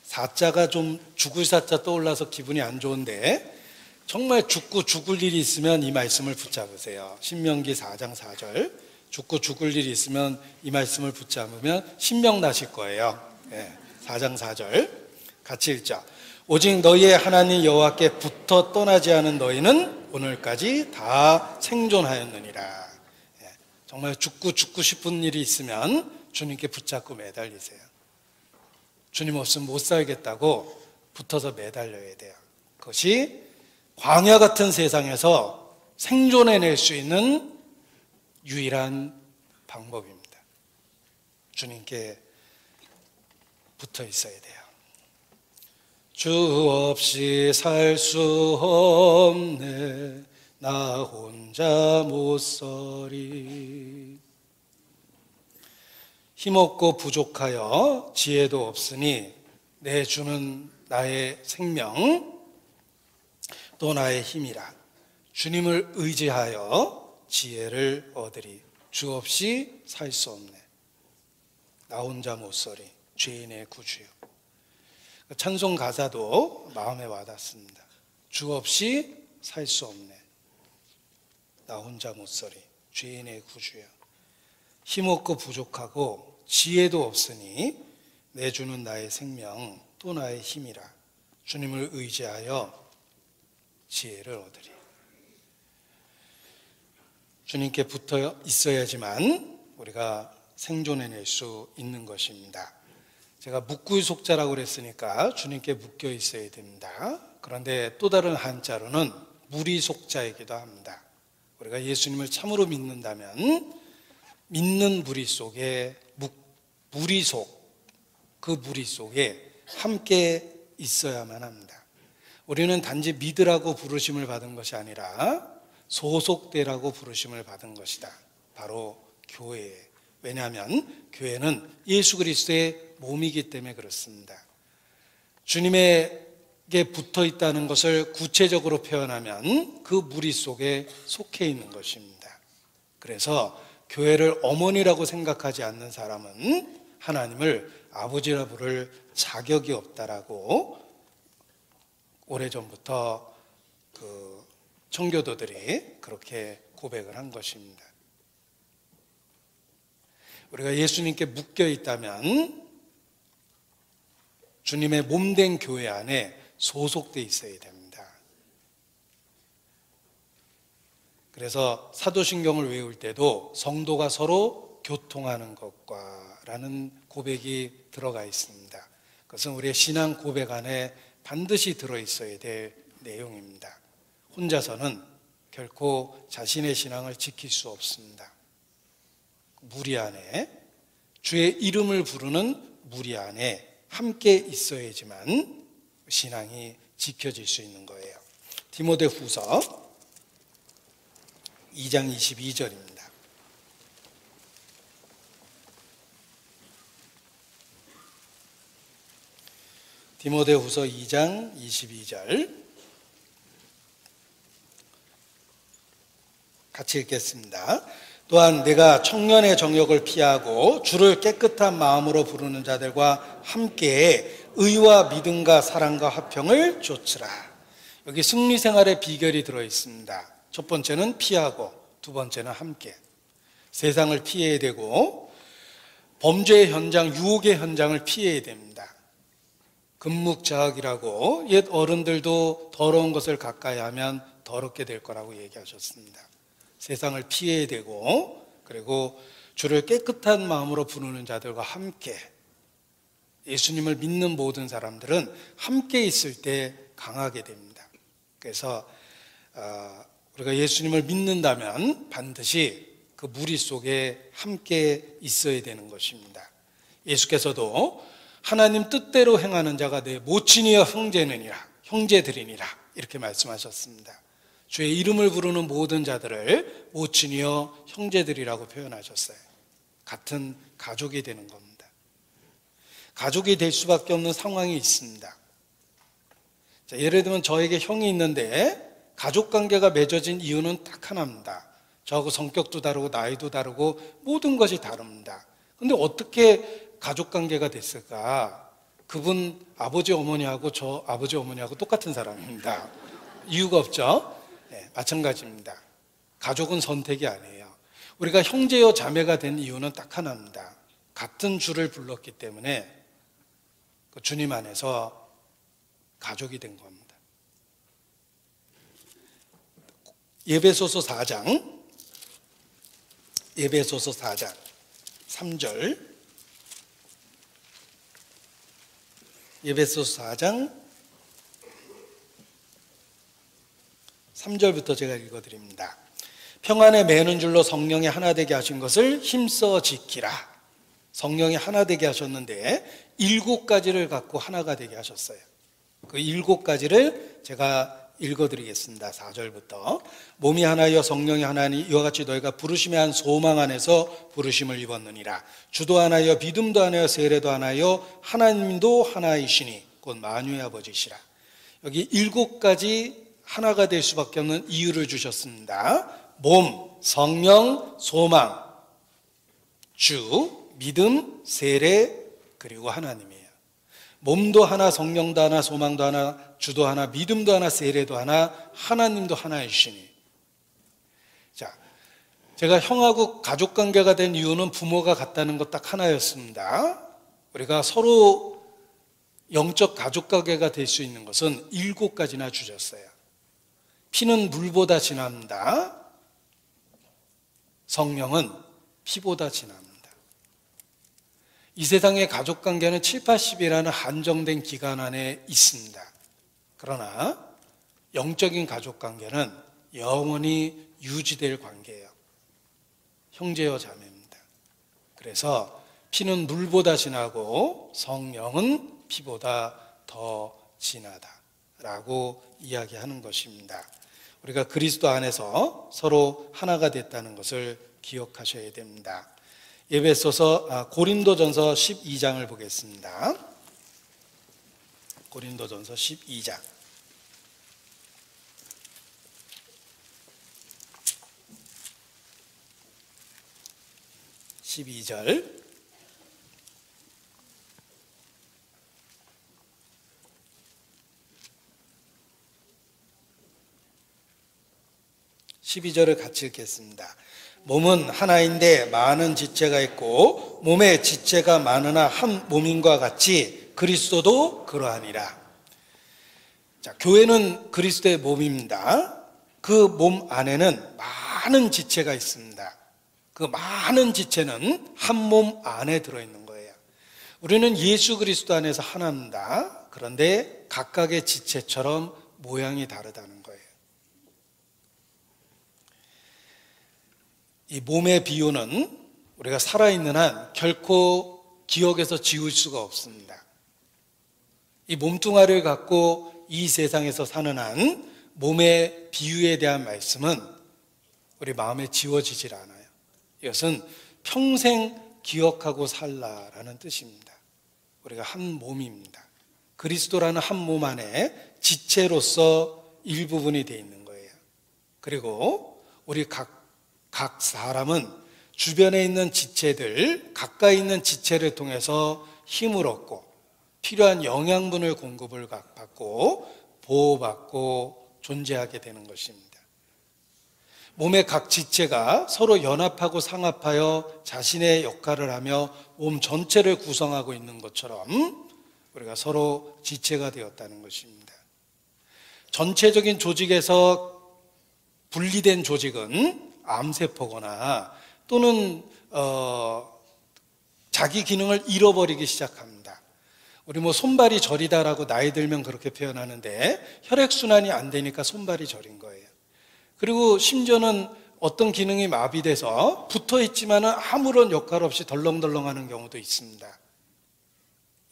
사자가 좀 죽을 사자 떠올라서 기분이 안 좋은데, 정말 죽고 죽을 일이 있으면 이 말씀을 붙잡으세요. 신명기 4장 4절. 죽고 죽을 일이 있으면 이 말씀을 붙잡으면 신명 나실 거예요. 4장 4절 같이 읽자. 오직 너희의 하나님 여호와께 붙어 떠나지 않은 너희는 오늘까지 다 생존하였느니라. 정말 죽고 싶은 일이 있으면 주님께 붙잡고 매달리세요. 주님 없으면 못 살겠다고 붙어서 매달려야 돼요. 그것이 광야 같은 세상에서 생존해낼 수 있는 유일한 방법입니다. 주님께 붙어 있어야 돼요. 주 없이 살 수 없네, 나 혼자 못 서리. 힘없고 부족하여 지혜도 없으니 내 주는 나의 생명 또 나의 힘이라. 주님을 의지하여 지혜를 얻으리. 주 없이 살 수 없네, 나 혼자 못 서리, 죄인의 구주요. 찬송 가사도 마음에 와닿습니다. 주 없이 살 수 없네, 나 혼자 못 서리, 죄인의 구주요. 힘없고 부족하고 지혜도 없으니 내 주는 나의 생명 또 나의 힘이라. 주님을 의지하여 지혜를 얻으리. 주님께 붙어 있어야지만 우리가 생존해낼 수 있는 것입니다. 제가 묶을속자라고 그랬으니까 주님께 묶여 있어야 됩니다. 그런데 또 다른 한자로는 무리속자이기도 합니다. 우리가 예수님을 참으로 믿는다면 믿는 무리 속에 그 무리 속에 함께 있어야만 합니다. 우리는 단지 믿으라고 부르심을 받은 것이 아니라 소속되라고 부르심을 받은 것이다. 바로 교회에. 왜냐하면 교회는 예수 그리스도의 몸이기 때문에 그렇습니다. 주님에게 붙어 있다는 것을 구체적으로 표현하면 그 무리 속에 속해 있는 것입니다. 그래서 교회를 어머니라고 생각하지 않는 사람은 하나님을 아버지라 부를 자격이 없다라고 오래전부터 그 청교도들이 그렇게 고백을 한 것입니다. 우리가 예수님께 묶여 있다면 주님의 몸된 교회 안에 소속돼 있어야 됩니다. 그래서 사도신경을 외울 때도 성도가 서로 교통하는 것과 라는 고백이 들어가 있습니다. 그것은 우리의 신앙 고백 안에 반드시 들어있어야 될 내용입니다. 혼자서는 결코 자신의 신앙을 지킬 수 없습니다. 무리 안에, 주의 이름을 부르는 무리 안에 함께 있어야지만 신앙이 지켜질 수 있는 거예요. 디모데후서 2장 22절입니다. 디모데후서 2장 22절 같이 읽겠습니다. 또한 내가 청년의 정욕을 피하고 주를 깨끗한 마음으로 부르는 자들과 함께 의와 믿음과 사랑과 화평을 좇으라. 여기 승리 생활의 비결이 들어있습니다. 첫 번째는 피하고, 두 번째는 함께. 세상을 피해야 되고 범죄의 현장, 유혹의 현장을 피해야 됩니다. 금묵자학이라고 옛 어른들도 더러운 것을 가까이 하면 더럽게 될 거라고 얘기하셨습니다. 세상을 피해야 되고, 그리고 주를 깨끗한 마음으로 부르는 자들과 함께, 예수님을 믿는 모든 사람들은 함께 있을 때 강하게 됩니다. 그래서 우리가 예수님을 믿는다면 반드시 그 무리 속에 함께 있어야 되는 것입니다. 예수께서도 하나님 뜻대로 행하는 자가 내 모친이여 형제들이니라 이렇게 말씀하셨습니다. 주의 이름을 부르는 모든 자들을 모친이여 형제들이라고 표현하셨어요. 같은 가족이 되는 겁니다. 가족이 될 수밖에 없는 상황이 있습니다. 자, 예를 들면 저에게 형이 있는데 가족관계가 맺어진 이유는 딱 하나입니다. 저하고 성격도 다르고 나이도 다르고 모든 것이 다릅니다. 근데 어떻게 가족관계가 됐을까? 그분 아버지 어머니하고 저 아버지 어머니하고 똑같은 사람입니다. 이유가 없죠? 네, 마찬가지입니다. 가족은 선택이 아니에요. 우리가 형제여 자매가 된 이유는 딱 하나입니다. 같은 주를 불렀기 때문에 그 주님 안에서 가족이 된 겁니다. 에베소서 4장 3절, 에베소서 4장 3절부터 제가 읽어드립니다. 평안에 매는 줄로 성령이 하나 되게 하신 것을 힘써 지키라. 성령이 하나 되게 하셨는데 7가지를 갖고 하나가 되게 하셨어요. 그 7가지를 제가 읽어드리겠습니다. 4절부터. 몸이 하나여 성령이 하나니 이와 같이 너희가 부르심의 한 소망 안에서 부르심을 입었느니라. 주도 하나여 믿음도 하나여 세례도 하나여 하나님도 하나이시니 곧 만유의 아버지시라. 여기 7가지 하나가 될 수밖에 없는 이유를 주셨습니다. 몸, 성령, 소망, 주, 믿음, 세례, 그리고 하나님이에요. 몸도 하나, 성령도 하나, 소망도 하나, 주도 하나, 믿음도 하나, 세례도 하나, 하나님도 하나이시니. 자, 제가 형하고 가족관계가 된 이유는 부모가 같다는 것 딱 하나였습니다. 우리가 서로 영적 가족관계가 될 수 있는 것은 7가지나 주셨어요. 피는 물보다 진합니다. 성령은 피보다 진합니다. 이 세상의 가족관계는 7, 80이라는 한정된 기간 안에 있습니다. 그러나 영적인 가족관계는 영원히 유지될 관계예요. 형제여 자매입니다. 그래서 피는 물보다 진하고 성령은 피보다 더 진하다라고 이야기하는 것입니다. 우리가 그리스도 안에서 서로 하나가 됐다는 것을 기억하셔야 됩니다. 고린도전서 12장을 보겠습니다. 고린도전서 12장 12절 12절을 같이 읽겠습니다. 몸은 하나인데 많은 지체가 있고 몸에 지체가 많으나 한 몸인과 같이 그리스도도 그러하니라. 자, 교회는 그리스도의 몸입니다. 그 몸 안에는 많은 지체가 있습니다. 그 많은 지체는 한 몸 안에 들어있는 거예요. 우리는 예수 그리스도 안에서 하나입니다. 그런데 각각의 지체처럼 모양이 다르다는 거예요. 이 몸의 비유는 우리가 살아있는 한 결코 기억에서 지울 수가 없습니다. 이 몸뚱아리를 갖고 이 세상에서 사는 한 몸의 비유에 대한 말씀은 우리 마음에 지워지질 않아요. 이것은 평생 기억하고 살라라는 뜻입니다. 우리가 한 몸입니다. 그리스도라는 한 몸 안에 지체로서 일부분이 되어 있는 거예요. 그리고 우리 각 사람은 주변에 있는 지체들, 가까이 있는 지체를 통해서 힘을 얻고 필요한 영양분을 공급을 받고 보호받고 존재하게 되는 것입니다. 몸의 각 지체가 서로 연합하고 상합하여 자신의 역할을 하며 몸 전체를 구성하고 있는 것처럼 우리가 서로 지체가 되었다는 것입니다. 전체적인 조직에서 분리된 조직은 암세포거나 또는 자기 기능을 잃어버리기 시작합니다. 우리 손발이 저리다라고 나이 들면 그렇게 표현하는데 혈액순환이 안 되니까 손발이 저린 거예요. 그리고 심지어는 어떤 기능이 마비돼서 붙어 있지만은 아무런 역할 없이 덜렁덜렁 하는 경우도 있습니다.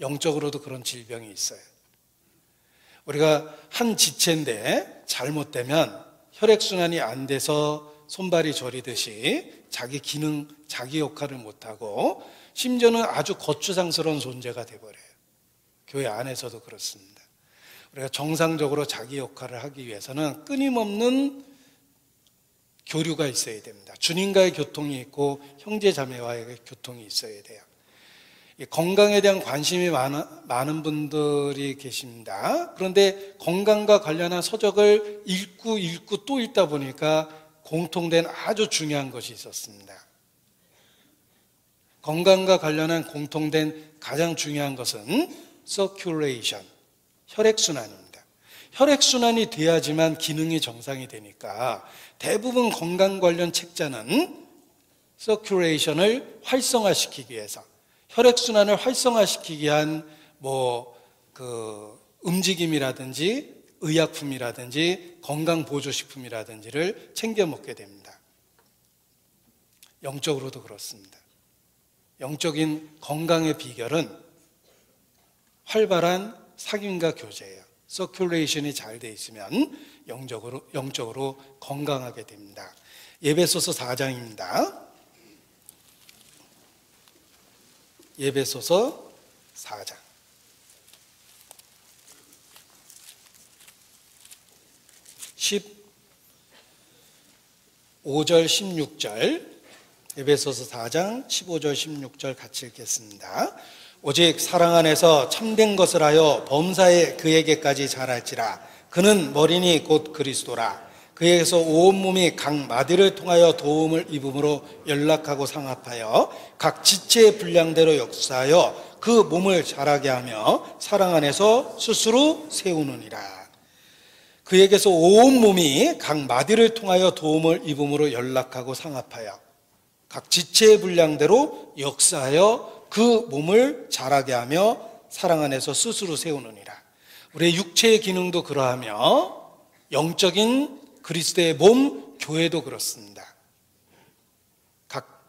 영적으로도 그런 질병이 있어요. 우리가 한 지체인데 잘못되면 혈액순환이 안 돼서 손발이 저리듯이 자기 기능, 자기 역할을 못하고 심지어는 아주 거추장스러운 존재가 돼버려요. 교회 안에서도 그렇습니다. 우리가 정상적으로 자기 역할을 하기 위해서는 끊임없는 교류가 있어야 됩니다. 주님과의 교통이 있고 형제 자매와의 교통이 있어야 돼요. 건강에 대한 관심이 많은 분들이 계십니다. 그런데 건강과 관련한 서적을 읽고 또 읽다 보니까 공통된 아주 중요한 것이 있었습니다. 건강과 관련한 공통된 가장 중요한 것은 circulation, 혈액순환입니다. 혈액순환이 돼야지만 기능이 정상이 되니까 대부분 건강 관련 책자는 circulation을 활성화시키기 위해서, 혈액순환을 활성화시키기 위한 움직임이라든지 의약품이라든지 건강보조식품이라든지를 챙겨 먹게 됩니다. 영적으로도 그렇습니다. 영적인 건강의 비결은 활발한 사귐과 교제예요. 서큘레이션이 잘 돼 있으면 영적으로 건강하게 됩니다. 에베소서 4장입니다. 에베소서 4장 15절 16절, 에베소서 4장 15절 16절 같이 읽겠습니다. 오직 사랑 안에서 참된 것을 하여 범사에 그에게까지 자랄지라. 그는 머리니 곧 그리스도라. 그에게서 온 몸이 각 마디를 통하여 도움을 입음으로 연락하고 상합하여 각 지체의 분량대로 역사하여 그 몸을 자라게 하며 사랑 안에서 스스로 세우느니라. 그에게서 온 몸이 각 마디를 통하여 도움을 입음으로 연락하고 상합하여 각 지체의 분량대로 역사하여 그 몸을 자라게 하며 사랑 안에서 스스로 세우느니라. 우리의 육체의 기능도 그러하며 영적인 그리스도의 몸, 교회도 그렇습니다. 각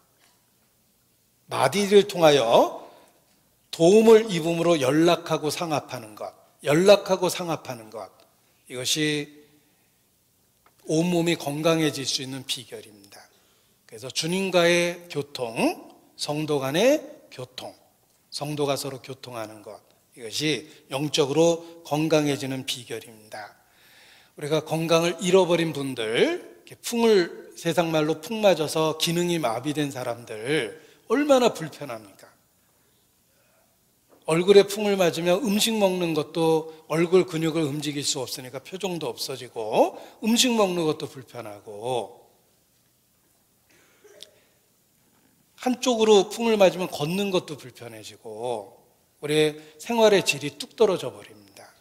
마디를 통하여 도움을 입음으로 연락하고 상합하는 것, 이것이 온몸이 건강해질 수 있는 비결입니다. 그래서 주님과의 교통, 성도 간의 교통, 성도가 서로 교통하는 것, 이것이 영적으로 건강해지는 비결입니다. 우리가 건강을 잃어버린 분들, 세상 말로 풍 맞아서 기능이 마비된 사람들 얼마나 불편합니까? 얼굴에 풍을 맞으면 음식 먹는 것도 얼굴 근육을 움직일 수 없으니까 표정도 없어지고 음식 먹는 것도 불편하고 한쪽으로 풍을 맞으면 걷는 것도 불편해지고 우리의 생활의 질이 뚝 떨어져 버립니다.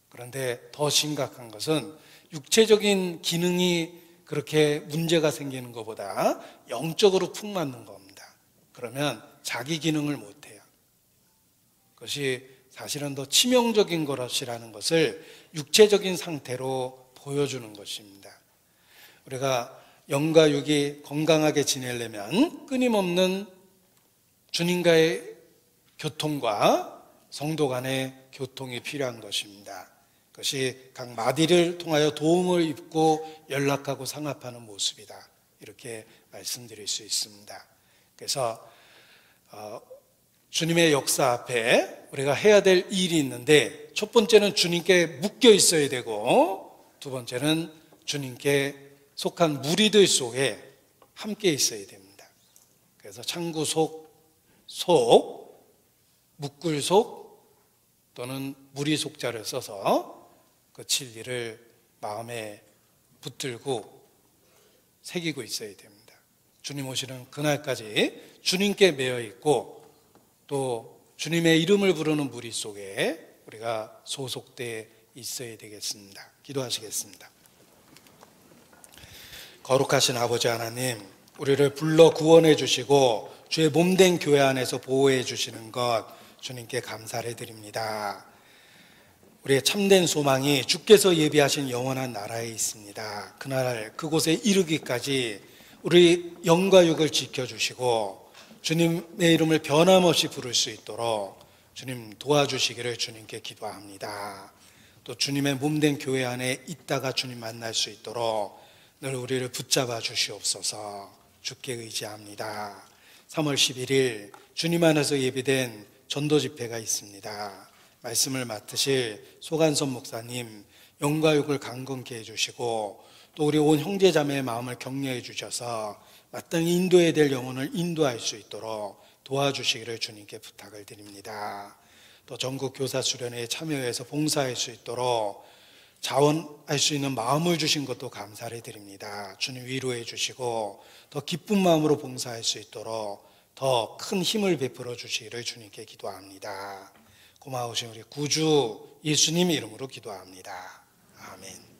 그런데 더 심각한 것은 육체적인 기능이 그렇게 문제가 생기는 것보다 영적으로 푹 맞는 겁니다. 그러면 자기 기능을 못해요. 그것이 사실은 더 치명적인 것이라는 것을 육체적인 상태로 보여주는 것입니다. 우리가 영과 육이 건강하게 지내려면 끊임없는 주님과의 교통과 성도 간의 교통이 필요한 것입니다. 그것이 각 마디를 통하여 도움을 입고 연락하고 상합하는 모습이다. 이렇게 말씀드릴 수 있습니다. 그래서 주님의 역사 앞에 우리가 해야 될 일이 있는데, 첫 번째는 주님께 묶여 있어야 되고, 두 번째는 주님께 속한 무리들 속에 함께 있어야 됩니다. 그래서 창구 속, 묶을 속 또는 무리 속자를 써서 그 진리를 마음에 붙들고 새기고 있어야 됩니다. 주님 오시는 그날까지 주님께 매여 있고 또 주님의 이름을 부르는 무리 속에 우리가 소속되어 있어야 되겠습니다. 기도하시겠습니다. 거룩하신 아버지 하나님, 우리를 불러 구원해 주시고 주의 몸된 교회 안에서 보호해 주시는 것 주님께 감사를 드립니다. 우리의 참된 소망이 주께서 예비하신 영원한 나라에 있습니다. 그날 그곳에 이르기까지 우리 영과 육을 지켜주시고 주님의 이름을 변함없이 부를 수 있도록 주님 도와주시기를 주님께 기도합니다. 또 주님의 몸된 교회 안에 있다가 주님 만날 수 있도록 늘 우리를 붙잡아 주시옵소서. 주께 의지합니다. 3월 11일 주님 안에서 예비된 전도 집회가 있습니다. 말씀을 맡으실 소간섭 목사님 영과 육을 강건케 해주시고 또 우리 온 형제자매의 마음을 격려해 주셔서 마땅히 인도해야 될 영혼을 인도할 수 있도록 도와주시기를 주님께 부탁을 드립니다. 또 전국 교사 수련회에 참여해서 봉사할 수 있도록 자원할 수 있는 마음을 주신 것도 감사를 드립니다. 주님 위로해 주시고 더 기쁜 마음으로 봉사할 수 있도록 더 큰 힘을 베풀어 주시기를 주님께 기도합니다. 고마우신 우리 구주 예수님 이름으로 기도합니다. 아멘.